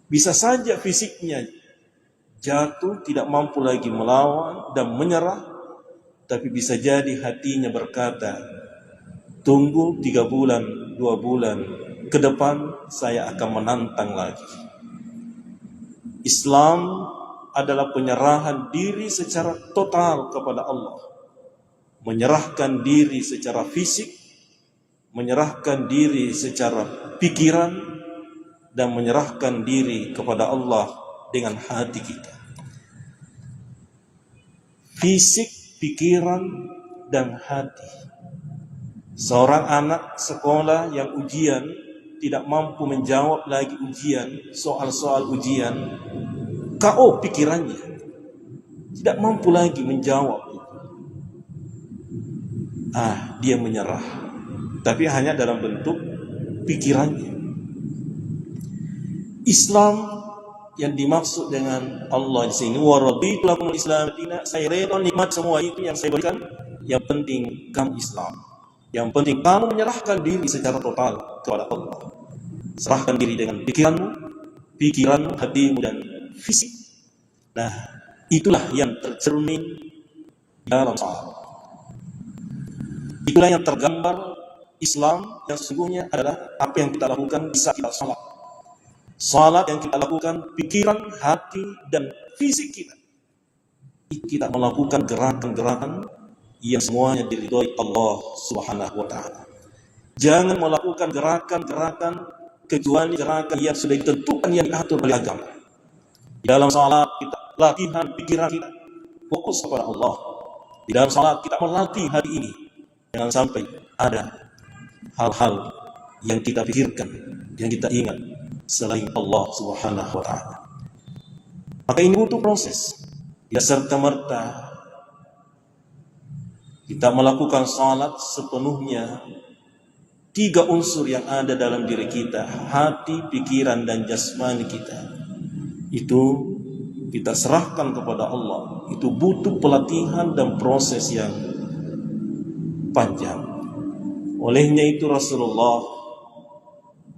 Bisa saja fisiknya jatuh, tidak mampu lagi melawan dan menyerah, tapi bisa jadi hatinya berkata, tunggu 3 bulan, 2 bulan ke depan saya akan menantang lagi. Islam adalah penyerahan diri secara total kepada Allah. Menyerahkan diri secara fisik, menyerahkan diri secara pikiran, dan menyerahkan diri kepada Allah dengan hati kita. Fisik, pikiran, dan hati. Seorang anak sekolah yang ujian tidak mampu menjawab lagi ujian, soal-soal ujian, KO pikirannya, tidak mampu lagi menjawab. Dia menyerah, tapi hanya dalam bentuk pikirannya. Islam yang dimaksud dengan Allah di sini, wa raditu lakumul Islam dinan, saya rela nikmat semua itu yang saya berikan, yang penting kamu Islam. Yang penting kamu menyerahkan diri secara total kepada Allah. Serahkan diri dengan pikiranmu, hatimu, dan fisik. Nah, itulah yang tercermin dalam salat. Itulah yang tergambar Islam yang sesungguhnya adalah apa yang kita lakukan di saat kita salat. Salat yang kita lakukan, pikiran, hati, dan fisik kita. Kita melakukan gerakan-gerakan yang semuanya diridhoi Allah Subhanahu wa ta'ala. Jangan melakukan gerakan-gerakan kecuali gerakan yang sudah ditentukan, yang diatur oleh agama. Di dalam salat kita latihan pikiran kita fokus kepada Allah. Di dalam salat kita melatih hati ini. Jangan sampai ada hal-hal yang kita pikirkan, yang kita ingat selain Allah Subhanahu wa ta'ala. Maka ini butuh proses. Tidak serta-merta kita melakukan salat sepenuhnya. 3 unsur yang ada dalam diri kita, hati, pikiran, dan jasmani kita, itu kita serahkan kepada Allah. Itu butuh pelatihan dan proses yang panjang. Olehnya itu Rasulullah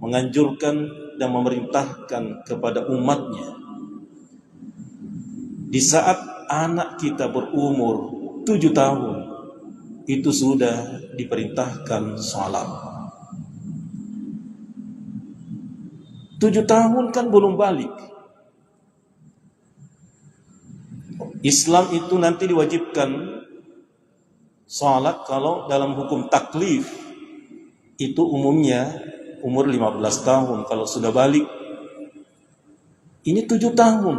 menganjurkan dan memerintahkan kepada umatnya, di saat anak kita berumur 7 tahun, itu sudah diperintahkan salat. 7 tahun kan belum balik. Islam itu nanti diwajibkan salat kalau dalam hukum taklif itu umumnya umur 15 tahun. Kalau sudah balik, ini 7 tahun.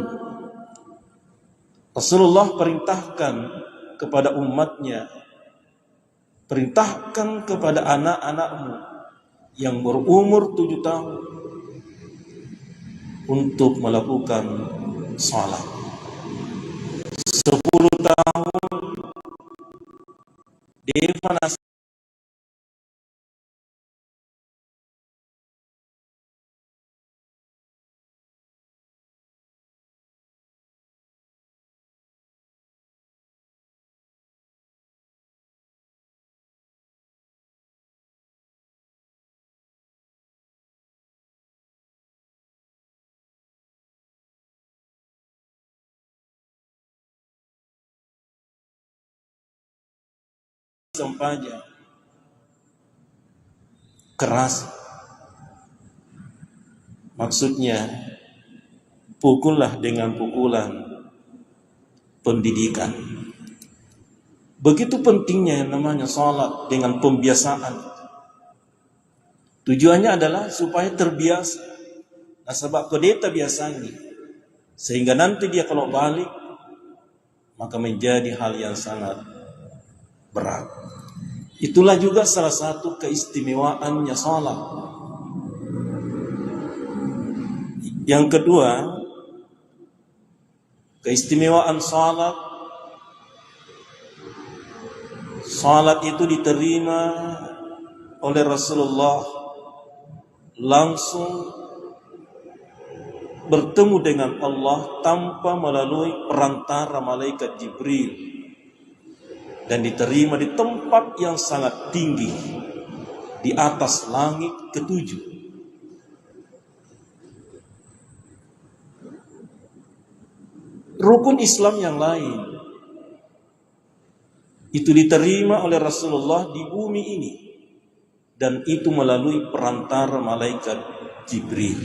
Rasulullah perintahkan kepada umatnya, perintahkan kepada anak-anakmu yang berumur 7 tahun untuk melakukan salat. 10 tahun Devan sampainya keras, maksudnya pukullah dengan pukulan pendidikan. Begitu pentingnya yang namanya salat dengan pembiasaan. Tujuannya adalah supaya terbiasa. Nah, sebab kedeta biasanya, sehingga nanti dia kalau balik maka menjadi hal yang sangat berat. Itulah juga salah satu keistimewaannya salat. Yang kedua, keistimewaan salat, salat itu diterima oleh Rasulullah langsung bertemu dengan Allah tanpa melalui perantara malaikat Jibril, dan diterima di tempat yang sangat tinggi. di atas langit ketujuh. Rukun Islam yang lain itu diterima oleh Rasulullah di bumi ini, dan itu melalui perantara malaikat Jibril.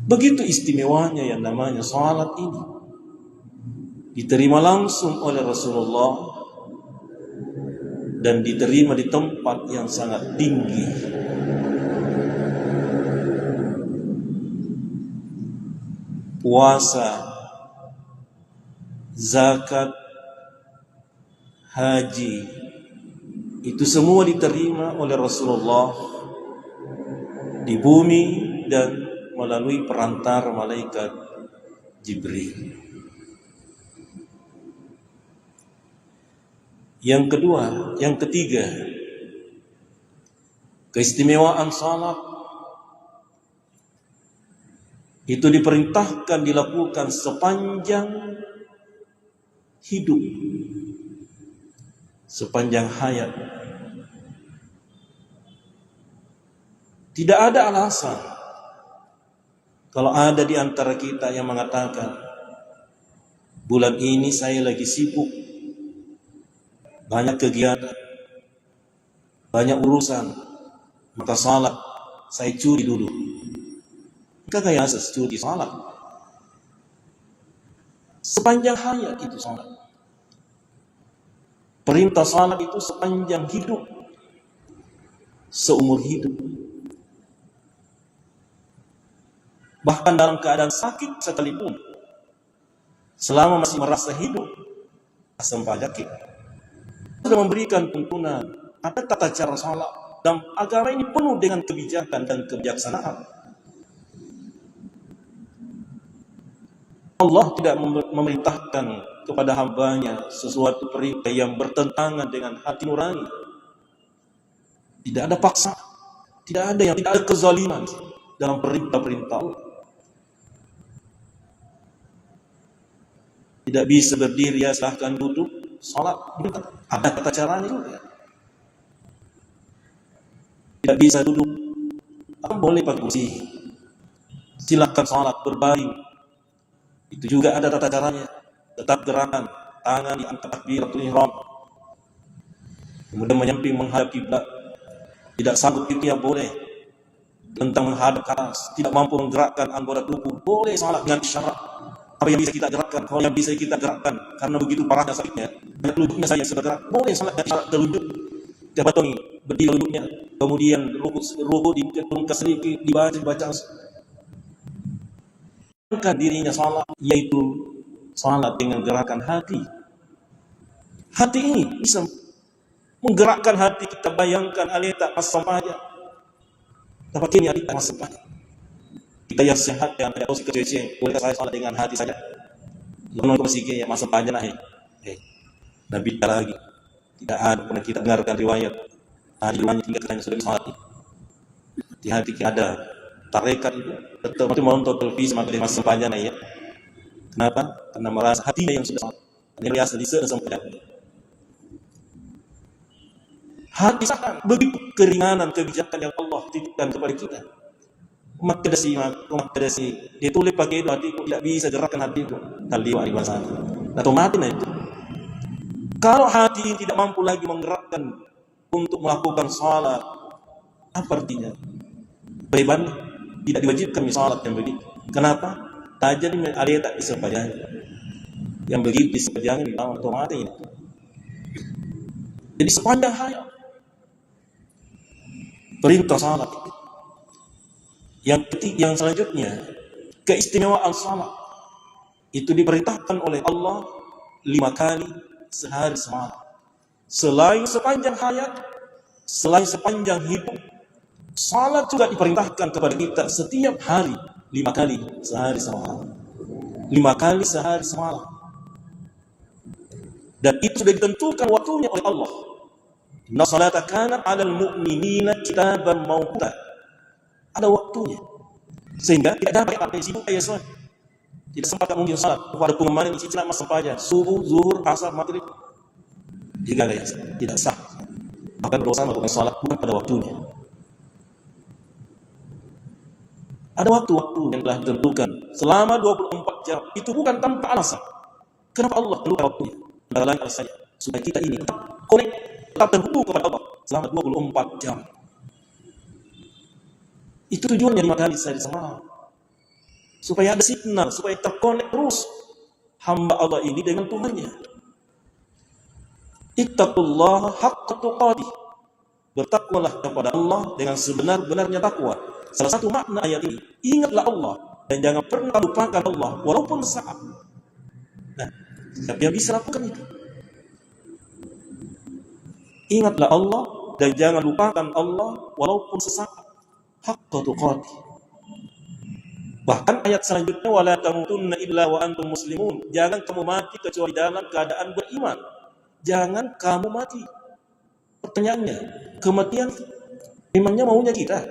Begitu istimewanya yang namanya salat ini, diterima langsung oleh Rasulullah dan diterima di tempat yang sangat tinggi. Puasa, zakat, haji, itu semua diterima oleh Rasulullah di bumi dan melalui perantara malaikat Jibril. Yang ketiga, keistimewaan salat itu diperintahkan dilakukan sepanjang hidup, sepanjang hayat. Tidak ada alasan kalau ada di antara kita yang mengatakan, bulan ini saya lagi sibuk, banyak kegiatan, banyak urusan, maka salat saya curi dulu. Maka kayak asas curi salat. Sepanjang hayat itu salat. Perintah salat itu sepanjang hidup, seumur hidup. Bahkan dalam keadaan sakit sekalipun, selama masih merasa hidup, asam penyakit, sudah memberikan tuntunan. Ada tata cara salat, dan agama ini penuh dengan kebijakan dan kebijaksanaan. Allah tidak memerintahkan kepada hambanya sesuatu perintah yang bertentangan dengan hati nurani. Tidak ada paksa, tidak ada kezaliman dalam perintah-perintah Allah. Tidak bisa berdiri, ya silahkan duduk, salat, ada tata caranya juga. Tidak bisa duduk, boleh pakai kursi, silahkan salat berbaring, itu juga ada tata caranya. Tetap gerakan tangan di antara takbiratul ihram, kemudian menyamping menghadap kiblat. Tidak sanggup itu ya boleh tentang menghadap ke atas, tidak mampu menggerakkan anggota tubuh, boleh salat dengan syarat. Apa yang bisa kita gerakkan, kalau yang bisa kita gerakkan karena begitu parahnya sakitnya, banyak lututnya saya sudah gerak, boleh salat dengan syarat terluduk, terbatongi, berdiri lututnya, kemudian ruku diturunkan sedikit, dibaca dirinya salat, yaitu salat dengan gerakan hati. Hati ini bisa menggerakkan hati kita. Bayangkan alita masampahnya, dapat ini alita masampahnya. Kita yang sehat yang tidak tahu kecil-kecil, boleh saya salat dengan hati saja. Lalu masih ya masampahnya nah. Nabi lagi tidak ada pernah kita dengarkan riwayat riwayat tinggal katanya sudah salat. Di hati kita ada tarekat itu, tetap itu menonton televisi maka dia masampahnya nah ya. Kenapa? Karena merasa hatinya yang sudah salat. Ini biasa disesampai. Hati sangat begitu keringanan kebijakan yang Allah titipkan kepada kita. Umat kedasi dia tulis pakai itu, hatiku tidak bisa gerakkan hatiku taliwa di sana. Atau mati nah itu. Kalau hati ini tidak mampu lagi menggerakkan untuk melakukan salat, apa artinya? Beribadah tidak diwajibkan salat yang begitu. Kenapa? Tajam ada tak bisa bayar. Yang begitu bisa bayar di dalam otomatis ini. Jadi sepanjang hayat perintah salat. Yang selanjutnya, keistimewaan salat itu diperintahkan oleh Allah 5 kali sehari semalam. Selain sepanjang hayat, selain sepanjang hidup, salat juga diperintahkan kepada kita setiap hari 5 kali sehari semalam. 5 kali sehari semalam. Dan itu sudah ditentukan waktunya oleh Allah. Inna salata kanat 'alal mu'minina kitaban mawquta. Ada waktunya. Sehingga tidak dapat apa sibuk kayak salat. Tidak sempat mungkin salat. Pada kemarin isi ceramah sampainya subuh, zuhur, asar, maghrib. Tidak sah. Bahkan dosa melakukan salat bukan pada waktunya. Ada waktu-waktu yang telah ditentukan selama 24 jam. Itu bukan tanpa alasan. Kenapa Allah tentukan waktunya? Antara lain alasannya supaya kita ini tetap connect, tetap terhubung kepada Allah selama 24 jam. Itu tujuannya 5 kali sehari semalam. Supaya ada signal, supaya terkonek terus hamba Allah ini dengan Tuhannya. Ittaqullaha haqqa tuqatih. Bertakwalah kepada Allah dengan sebenar-benarnya takwa. Salah satu makna ayat ini, ingatlah Allah dan jangan pernah lupakan Allah walaupun saat. Nah, siapa yang bisa lakukan itu? Ingatlah Allah dan jangan lupakan Allah walaupun sesaat. Haqqa tuqatih. Bahkan ayat selanjutnya, wala tamutunna illa wa antum muslimun. Jangan kamu mati kecuali dalam keadaan beriman. Jangan kamu mati. Pertanyaannya, kematian memangnya maunya kita?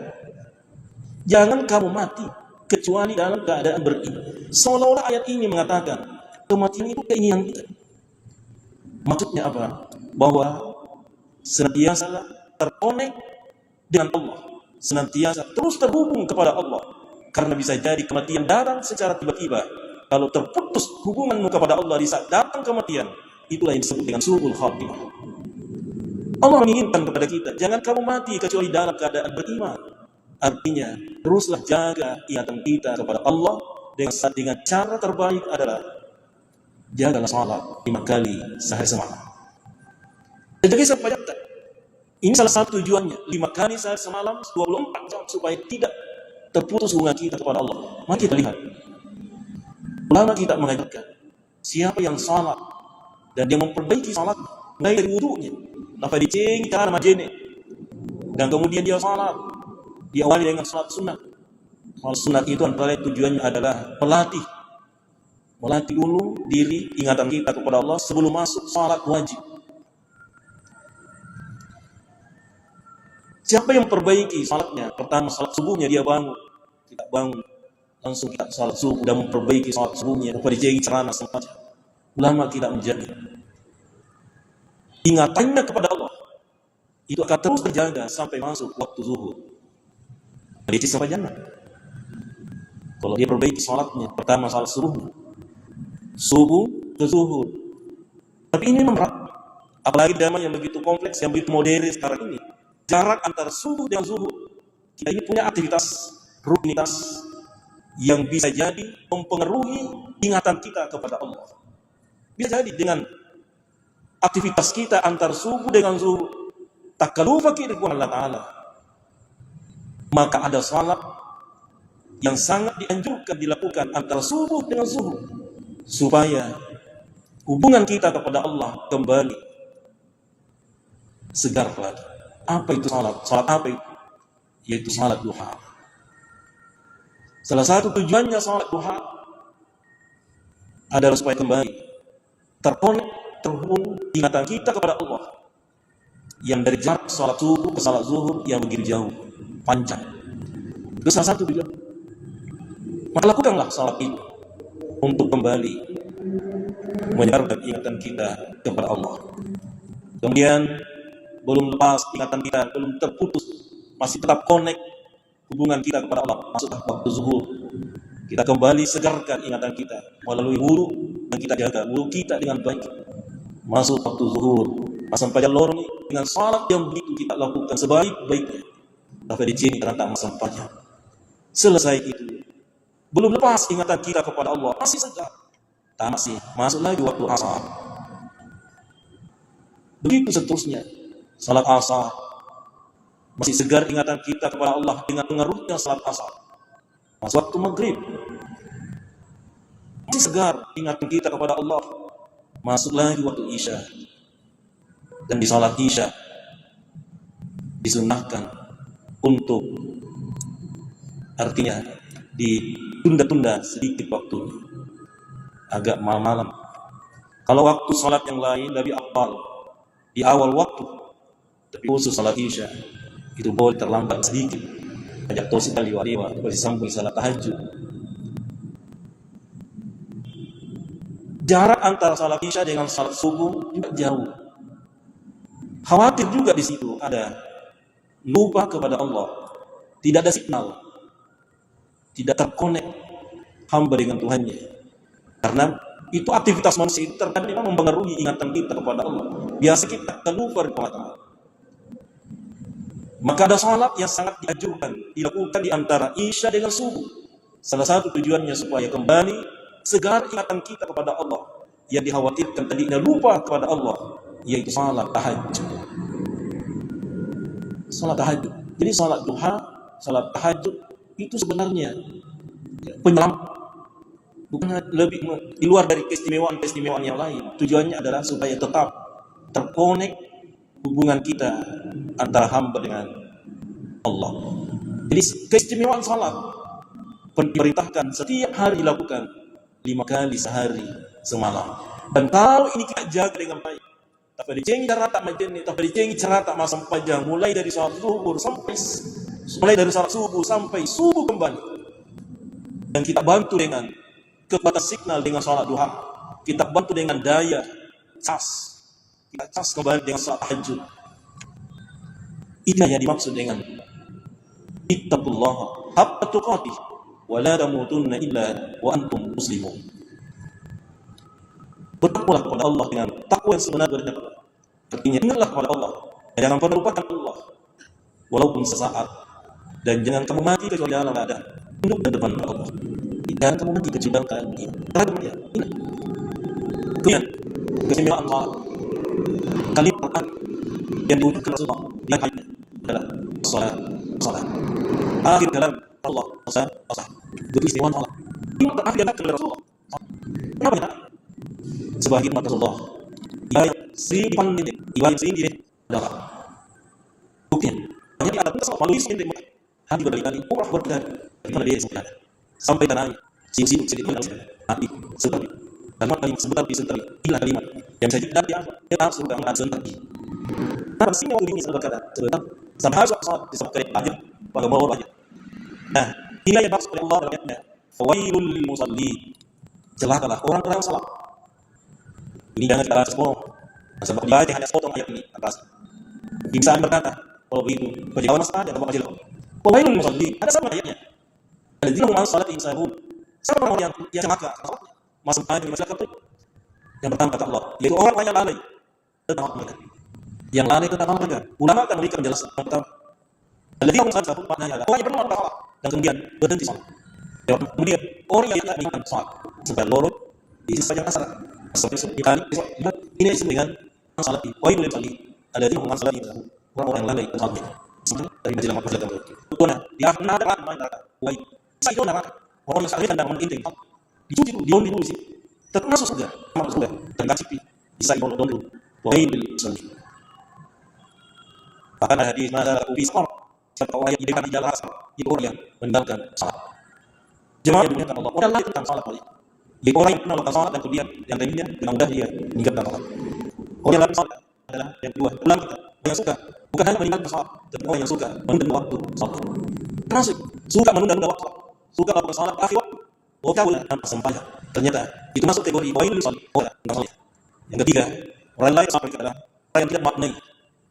Jangan kamu mati kecuali dalam keadaan beriman. Seolah-olah ayat ini mengatakan kematian itu keinginan kita. Maksudnya apa? Bahwa senantiasa terkonek dengan Allah, senantiasa terus terhubung kepada Allah. Karena bisa jadi kematian datang secara tiba-tiba. Kalau terputus hubunganmu kepada Allah di saat datang kematian, itulah yang disebut dengan su'ul khatimah. Allah menginginkan kepada kita, jangan kamu mati kecuali dalam keadaan beriman. Artinya, teruslah jaga ingatan kita kepada Allah dengan cara terbaik adalah jagalah salat 5 kali sehari semalam. Jadi supaya ini salah satu tujuannya, 5 kali sehari semalam 24 jam supaya tidak terputus hubungan kita kepada Allah. Mari kita lihat. Ulama kita mengajarkan siapa yang salat dan dia memperbaiki salat mulai dari wudunya, sampai diceng cara majene, dan kemudian dia salat, diawali dengan salat sunat. Salat sunat itu antara tujuannya adalah melatih dulu diri ingatan kita kepada Allah sebelum masuk salat wajib. Siapa yang memperbaiki salatnya? Pertama, salat subuhnya dia bangun. Tidak bangun, langsung kita salat subuh dan memperbaiki salat subuhnya. Kepada dijegi celana semacam. Ulama tidak menjaga ingatannya kepada Allah. Itu akan terus terjaga sampai masuk waktu zuhur. Jadi sampai jannah. Kalau dia perbaiki salatnya, pertama salat subuh ke zuhur. Tapi ini memang berat. Apalagi zaman yang begitu kompleks, yang begitu modern sekarang ini. Jarak antara subuh dengan zuhur, kita ini punya aktivitas, rutinitas yang bisa jadi mempengaruhi ingatan kita kepada Allah. Bisa jadi dengan aktivitas kita antara subuh dengan zuhur, takalufa kita kepada Allah Ta'ala. Maka ada salat yang sangat dianjurkan dilakukan antara subuh dengan zuhur, supaya hubungan kita kepada Allah kembali segar lagi. Apa itu salat? Salat apa itu? Yaitu salat duha. Salah satu tujuannya salat duha adalah supaya kembali terkonek, terhubung ingatan kita kepada Allah yang dari jarak salat subuh ke salat zuhur yang begitu jauh, panjang. Itu salah satu tujuan. Maka lakukanlah salat itu untuk kembali menyegarkan ingatan kita kepada Allah. Kemudian belum lepas ingatan kita, belum terputus, masih tetap connect hubungan kita kepada Allah. Masuklah waktu zuhur, kita kembali segarkan ingatan kita melalui wudu, dan kita jaga wudu kita dengan baik. Masuk waktu zuhur, sampai lorong dengan salat yang begitu kita lakukan sebaik-baiknya. Tapi di sini ternyata sampainya. Selesai itu, belum lepas ingatan kita kepada Allah, masih segar. Masih masuk lagi waktu asar. Begitu seterusnya. Salat asar, masih segar ingatan kita kepada Allah dengan pengaruhnya salat asar. Masuk waktu maghrib, masih segar ingatan kita kepada Allah. Masuk lagi waktu isya. Dan di salat isya disunnahkan untuk, artinya ditunda-tunda sedikit waktunya, agak malam-malam. Kalau waktu salat yang lain lebih afdal di awal waktu. Tapi khusus salat isya itu boleh terlambat sedikit. Ajak tosi kali waliwa, boleh sambung salat tahajud. Jarak antara salat isya dengan salat subuh juga jauh. Khawatir juga di situ ada lupa kepada Allah, tidak ada signal, tidak terkonek hamba dengan Tuhannya. Karena itu aktivitas manusia itu terkadang memang mempengaruhi ingatan kita kepada Allah. Biasa kita terlupa kepada Allah. Maka ada salat yang sangat dianjurkan dilakukan di antara Isya dengan subuh. Salah satu tujuannya supaya kembali segar ingatan kita kepada Allah. Yang dikhawatirkan tadinya lupa kepada Allah, yaitu salat tahajud. Salat tahajud. Jadi salat duha, salat tahajud itu sebenarnya penyelamat, bukan lebih di luar dari keistimewaan yang lain. Tujuannya adalah supaya tetap terkonek hubungan kita antara hamba dengan Allah. Jadi keistimewaan salat diperintahkan setiap hari dilakukan 5 kali sehari semalam. Dan kalau ini kita jaga dengan baik, tak boleh cengi carata majeni, tak boleh cengi carata sampai jam, mulai dari salat subuh sampai subuh kembali. Dan kita bantu dengan kekuatan signal dengan salat duha, kita bantu dengan daya kita cas kembali dengan salat tahajud. Inilah yang dimaksud dengan ittaqullaha haqqa tuqatih wa la tamutunna illa wa antum muslimun. Bertakwalah kepada Allah dengan takwa yang sebenarnya. Artinya ingatlah kepada Allah, jangan pernah lupakan Allah walaupun sesaat, dan jangan kamu mati kecuali dalam keadaan tunduk dan depan Allah. Jangan kamu mati kecuali dalam keadaan ini. Kemudian keistimewaan salat, kalimat Quran yang diucapkan Rasulullah di ayatnya adalah salat. Akhir kalam Allah salat. Keistimewaan salat. Ini terakhir yang diucapkan oleh Rasulullah. Kenapa ya? Sebagai umat Rasulullah, yang sering dipandang, yang sering adalah buktinya. Hanya di atas salat malu sendiri mudah. Hati berkali-kali umrah berkali di mana dia sempat sampai tanah sibuk sedikit hati seperti kalimat sebentar inilah kalimat yang saya tidak dia surga akan sebentar. Nah, sini mau ini berkata sebentar sampai harus salat disebutkan banyak pada bawah banyak. Nah, inilah yang maksud Allah dalam ayatnya, fawailul lil musallin. Celakalah orang-orang salat. Ini jangan kita sepotong. Sebab dia hanya sepotong ayat ini atas. Bisa berkata, kalau begitu penjawab masalah dan apa masalah. Fawailul lil musallin. Ada sama ayatnya. Alladzina hum an salatihim sahun. Siapa orang yang celaka? Masuk ayat di masyarakat itu. Yang pertama kata Allah, yaitu orang yang lalai tentang mereka. Yang lalai tentang mereka. Ulama akan memberikan penjelasan tentang alladzina hum an salatihim maknanya adalah orang yang pernah salat dan kemudian berhenti salat. Kemudian orang yang tidak mengingat salat sampai lorot di sisi yang asar. Ini disebut dengan salat. Wailul lil musallin. Alladzina hum an salatihim sahun. Orang yang lalai tentang salat. Dari majalah majalah kamu. Tuan, dia pernah ada mana? Wai. Saya itu nak. Orang yang sakit dan menginting. Dicuci dulu, dion sih. Termasuk surga, masuk surga. Dan kasih bisa dibawa dulu. Wailul lil musallin. Bahkan ada hadis mana aku bisa siapa orang yang dekat di jalan asal itu orang yang meninggalkan salat. Jemaah yang dimuliakan Allah, orang lain tentang salat wajib. Jadi orang yang pernah melakukan salat dan kemudian yang lainnya dengan mudah dia meninggalkan salat. Orang yang lain salat adalah yang kedua, ulang kita yang suka bukan hanya meninggalkan salat, tapi orang yang suka menunda waktu salat. Termasuk suka menunda waktu, suka melakukan salat akhir waktu. Bukan tanpa sembahyang. Ternyata itu masuk kategori wailul lil musallin. Yang ketiga, orang lain sampai adalah orang yang tidak maknai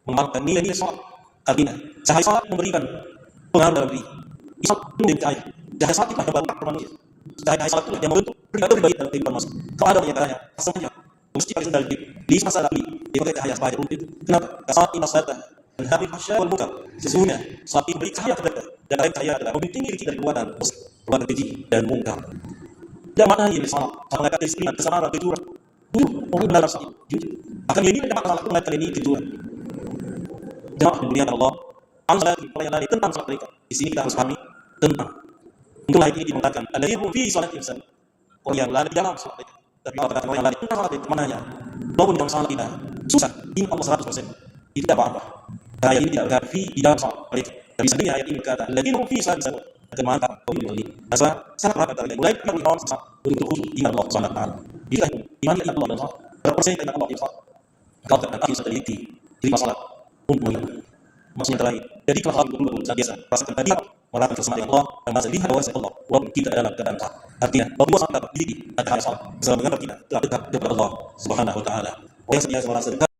mengamalkan nilai-nilai salat. Artinya, cahaya salat memberikan pengaruh dalam diri. Salat memberikan cahaya. Cahaya salat itu yang membantu manusia. Cahaya salat itu yang membentuk pribadi dalam kehidupan manusia. Kalau ada yang tanya, semuanya mesti pakai sendal di masalah ini. Dia pakai cahaya sebagai untuk itu. Kenapa? Salat ini masalah dan habis hasya wal munkar. Sesungguhnya salat ini memberi cahaya kepada dan lain cahaya adalah membimbing diri dari perbuatan keji dan mungkar. Dan maknanya ini salat sangat keistimewaan, kesabaran, kejujuran. Orang benar salat jujur. Akan ini dapat salat itu kali ini kejujuran. Jemaah dimuliakan Allah, salat pelayanan tentang salat mereka. Di sini kita harus pahami tentang itulah ini dimengatakan alladzina hum fi salatihim sahun. Orang yang lalai dalam salat mereka. Tapi Allah katakan orang yang lalai tentang salat itu maknanya walaupun dalam salat kita susah, ini Allah 100%. Itu tidak apa-apa. Ayat ini tidak berkata di dalam salat mereka. Tapi sebenarnya ayat ini berkata alladzina hum fi salatihim sahun. Akan mantap kau ini. Asal sangat berat kata mulai dari awal sampai untuk khusyuk ingat Allah Subhanahu wa taala. Jika iman Allah dan salat berpersen dengan Allah yang salat. Kau akan akhir seteliti 5 salat untuk maksudnya terakhir. Jadi kalau hal betul-betul biasa rasakan tadi merasakan keselamatan Allah dan masa lihat bahwa Allah walaupun kita dalam keadaan salat. Artinya bahwa salat dapat diri ada hal salat bersama dengan kita telah dekat kepada Allah Subhanahu wa taala. Orang yang merasa dekat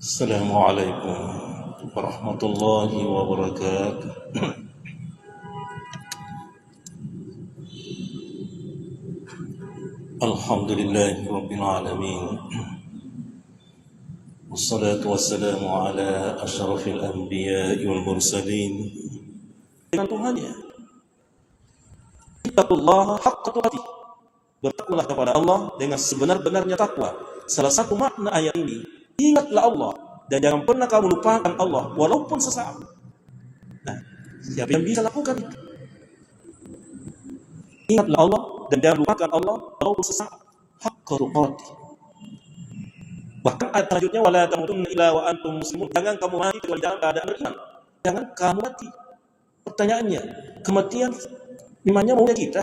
Assalamualaikum warahmatullahi wabarakatuh. Alhamdulillahi rabbil alamin. Wassalatu wassalamu ala asyrafil anbiya'i wal mursalin. Dengan Tuhannya, ittaqullaha haqqa tuqatih. Bertakwalah kepada Allah dengan sebenar-benarnya takwa. Salah satu makna ayat ini, ingatlah Allah dan jangan pernah kamu lupakan Allah walaupun sesaat. Nah, siapa yang bisa lakukan itu? Ingatlah Allah dan jangan lupakan Allah walaupun sesaat. Haqqa tuqatih. Bahkan ayat selanjutnya, wala tamutunna illa wa antum muslimun. Jangan kamu mati kecuali dalam keadaan beriman. Jangan kamu mati. Pertanyaannya, kematian memangnya maunya kita?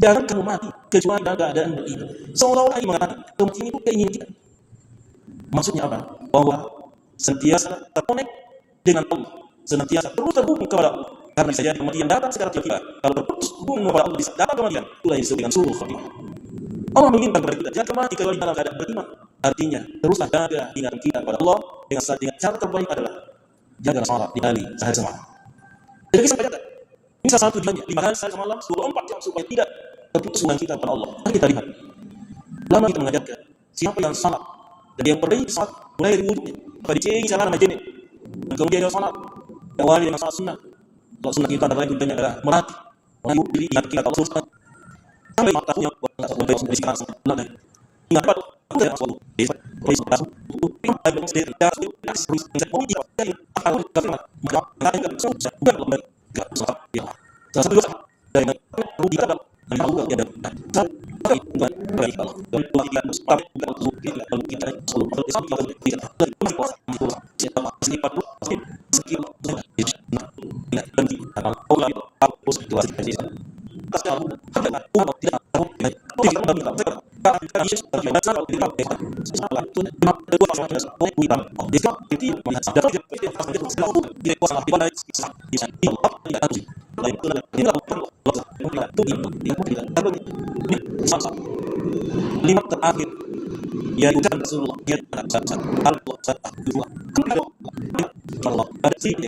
Jangan kamu mati kecuali dalam keadaan beriman. Seolah-olah ini mengatakan kematian itu keinginan kita. Maksudnya apa? Bahwa senantiasa terkonek dengan Allah, senantiasa terus terhubung kepada Allah. Karena bisa jadi kematian datang secara tiba-tiba. Kalau terputus hubungan kepada Allah, bisa datang kematian. Itulah yang disebut dengan suruh khatimah. Allah menginginkan kepada kita jangan mati kecuali dalam keadaan beriman. Artinya teruslah jaga ingatan kita kepada Allah dengan cara terbaik adalah jaga salat di hari sehari semalam. Jadi sampai kata ini salah satu tujuannya 5 hari sehari semalam 24 jam supaya tidak terputus hubungan kita kepada Allah. Mari kita lihat. Lama kita mengajarkan siapa yang salat dan yang perbaiki salat mulai dari wudhunya. Maka dicegi cara majene. Dan kemudian dia salat. Awali dengan salat sunnah. Salat sunnah kita adalah tujuannya adalah melatih diri ingat kita Allah Subhanahu sampai matahunya sampai sekarang sampai ingat apa aku tidak selalu desa polis masuk itu ada yang sedih tidak harus bisa politik dari akal karena maka enggak susah bukan lembar enggak usah ya salah satu dari perlu dikatakan dan tahu ya ada tapi bukan baik Allah dan pelatihan tapi bukan untuk kita selalu perlu bisa dari puasa siapa sifat skill dan kalau Allah itu aku situasi lima terakhir ya bukan Rasulullah ya Allah pada sini